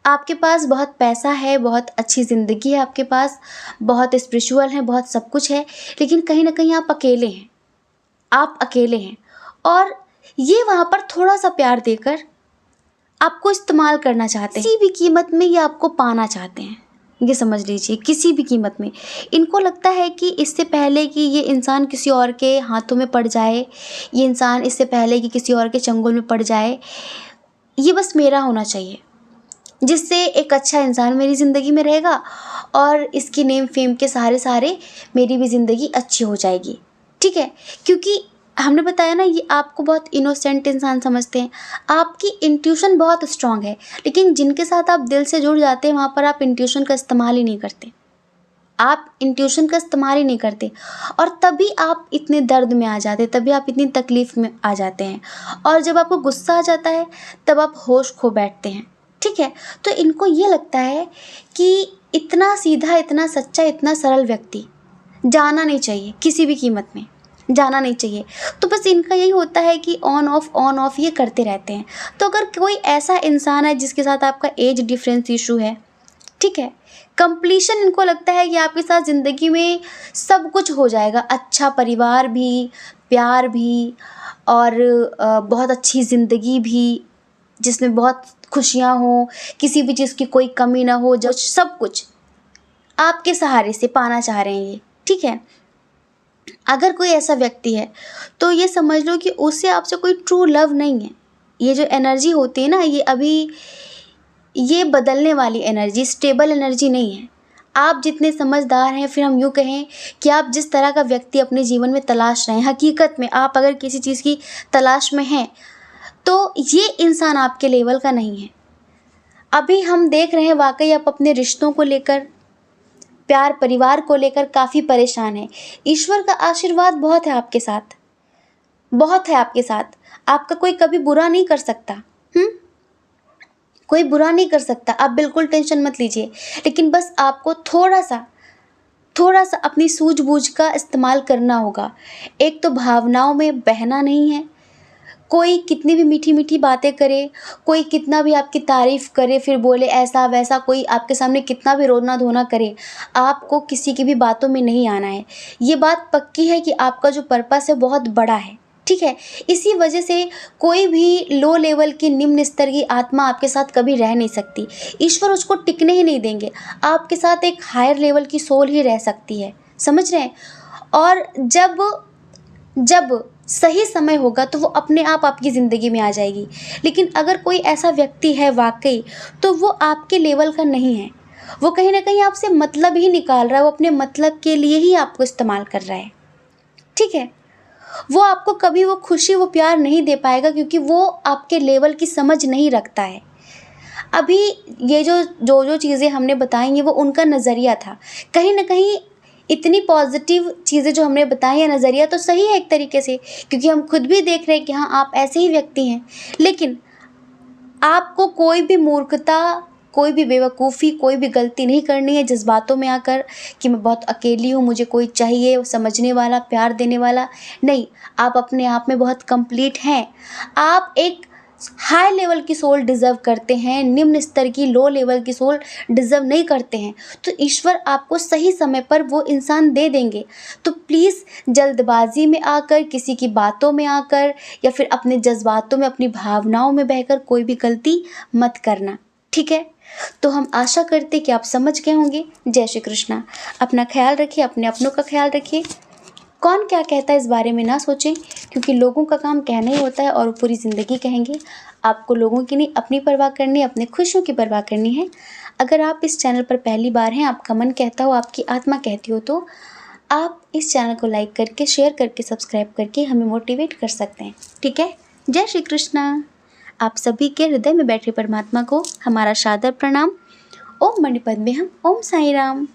आपके पास बहुत पैसा है, बहुत अच्छी ज़िंदगी है आपके पास, बहुत स्पिरिचुअल है, बहुत सब कुछ है, लेकिन कहीं ना कहीं आप अकेले हैं, आप अकेले हैं, और ये वहाँ पर थोड़ा सा प्यार देकर आपको इस्तेमाल करना चाहते हैं। किसी भी कीमत में ये आपको पाना चाहते हैं, ये समझ लीजिए, किसी भी कीमत में। इनको लगता है कि इससे पहले कि ये इंसान किसी और के हाथों में पड़ जाए, ये इंसान इससे पहले कि किसी और के चंगुल में पड़ जाए, ये बस मेरा होना चाहिए, जिससे एक अच्छा इंसान मेरी ज़िंदगी में रहेगा और इसकी नेम फेम के सहारे मेरी भी ज़िंदगी अच्छी हो जाएगी, ठीक है। क्योंकि हमने बताया ना, ये आपको बहुत इनोसेंट इंसान समझते हैं, आपकी इंट्यूशन बहुत स्ट्रांग है, लेकिन जिनके साथ आप दिल से जुड़ जाते हैं वहाँ पर आप इंट्यूशन का इस्तेमाल ही नहीं करते, आप इंट्यूशन का इस्तेमाल ही नहीं करते, और तभी आप इतने दर्द में आ जाते हैं, तभी आप इतनी तकलीफ़ में आ जाते हैं, और जब आपको गुस्सा आ जाता है तब आप होश खो बैठते हैं, ठीक है। तो इनको ये लगता है कि इतना सीधा, इतना सच्चा, इतना सरल व्यक्ति जाना नहीं चाहिए, किसी भी कीमत में जाना नहीं चाहिए। तो बस इनका यही होता है कि ऑन ऑफ ये करते रहते हैं। तो अगर कोई ऐसा इंसान है जिसके साथ आपका एज डिफरेंस इशू है, ठीक है, कंप्लीशन इनको लगता है कि आपके साथ ज़िंदगी में सब कुछ हो जाएगा, अच्छा परिवार भी, प्यार भी, और बहुत अच्छी ज़िंदगी भी जिसमें बहुत खुशियाँ हों, किसी भी चीज़ की कोई कमी ना हो, जो सब कुछ आपके सहारे से पाना चाह रहे हैं ये, ठीक है। अगर कोई ऐसा व्यक्ति है तो ये समझ लो कि उससे आपसे कोई ट्रू लव नहीं है। ये जो एनर्जी होती है ना, ये अभी ये बदलने वाली एनर्जी, स्टेबल एनर्जी नहीं है। आप जितने समझदार हैं, फिर हम यूँ कहें कि आप जिस तरह का व्यक्ति अपने जीवन में तलाश रहे हैं, हकीकत में आप अगर किसी चीज़ की तलाश में हैं तो ये इंसान आपके लेवल का नहीं है। अभी हम देख रहे हैं वाकई आप अपने रिश्तों को लेकर, प्यार, परिवार को लेकर काफ़ी परेशान हैं। ईश्वर का आशीर्वाद बहुत है आपके साथ, बहुत है आपके साथ। आपका कोई कभी बुरा नहीं कर सकता, कोई बुरा नहीं कर सकता, आप बिल्कुल टेंशन मत लीजिए। लेकिन बस आपको थोड़ा सा अपनी सूझबूझ का इस्तेमाल करना होगा। एक तो भावनाओं में बहना नहीं है। कोई कितनी भी मीठी मीठी बातें करे, कोई कितना भी आपकी तारीफ़ करे, फिर बोले ऐसा वैसा, कोई आपके सामने कितना भी रोना धोना करे, आपको किसी की भी बातों में नहीं आना है। ये बात पक्की है कि आपका जो पर्पस है बहुत बड़ा है, ठीक है। इसी वजह से कोई भी लो लेवल की, निम्न स्तर की आत्मा आपके साथ कभी रह नहीं सकती। ईश्वर उसको टिकने ही नहीं देंगे। आपके साथ एक हायर लेवल की सोल ही रह सकती है, समझ रहे हैं। और जब सही समय होगा तो वो अपने आप आपकी ज़िंदगी में आ जाएगी। लेकिन अगर कोई ऐसा व्यक्ति है वाक़ई, तो वो आपके लेवल का नहीं है। वो कहीं न कहीं आपसे मतलब ही निकाल रहा है, वो अपने मतलब के लिए ही आपको इस्तेमाल कर रहा है। ठीक है? वो आपको कभी वो खुशी, वो प्यार नहीं दे पाएगा, क्योंकि वो आपके लेवल की समझ नहीं रखता है। अभी ये जो चीज़ें हमने बताई हैं वो उनका नज़रिया था। कहीं न कहीं इतनी पॉज़िटिव चीज़ें जो हमने बताई हैं, नज़रिया तो सही है एक तरीके से, क्योंकि हम खुद भी देख रहे हैं कि हाँ, आप ऐसे ही व्यक्ति हैं। लेकिन आपको कोई भी मूर्खता, कोई भी बेवकूफ़ी, कोई भी गलती नहीं करनी है जज़्बातों में आकर कि मैं बहुत अकेली हूँ, मुझे कोई चाहिए वो समझने वाला, प्यार देने वाला। नहीं, आप अपने आप में बहुत कंप्लीट हैं। आप एक हाई लेवल की सोल डिज़र्व करते हैं, निम्न स्तर की, लो लेवल की सोल डिज़र्व नहीं करते हैं। तो ईश्वर आपको सही समय पर वो इंसान दे देंगे। तो प्लीज़ जल्दबाज़ी में आकर, किसी की बातों में आकर या फिर अपने जज़्बातों में, अपनी भावनाओं में बहकर कोई भी गलती मत करना। ठीक है? तो हम आशा करते हैं कि आप समझ गए होंगे। जय श्री कृष्णा। अपना ख़्याल रखिए, अपने अपनों का ख़्याल रखिए। कौन क्या कहता है इस बारे में ना सोचें, क्योंकि लोगों का काम कहना ही होता है और वो पूरी ज़िंदगी कहेंगे। आपको लोगों की नहीं, अपनी परवाह करनी है, अपने खुशियों की परवाह करनी है। अगर आप इस चैनल पर पहली बार हैं, आपका मन कहता हो, आपकी आत्मा कहती हो, तो आप इस चैनल को लाइक करके, शेयर करके, सब्सक्राइब करके हमें मोटिवेट कर सकते हैं। ठीक है? जय श्री कृष्णा। आप सभी के हृदय में बैठे परमात्मा को हमारा सादर प्रणाम। ओम मणिपद में हम ओम साई राम।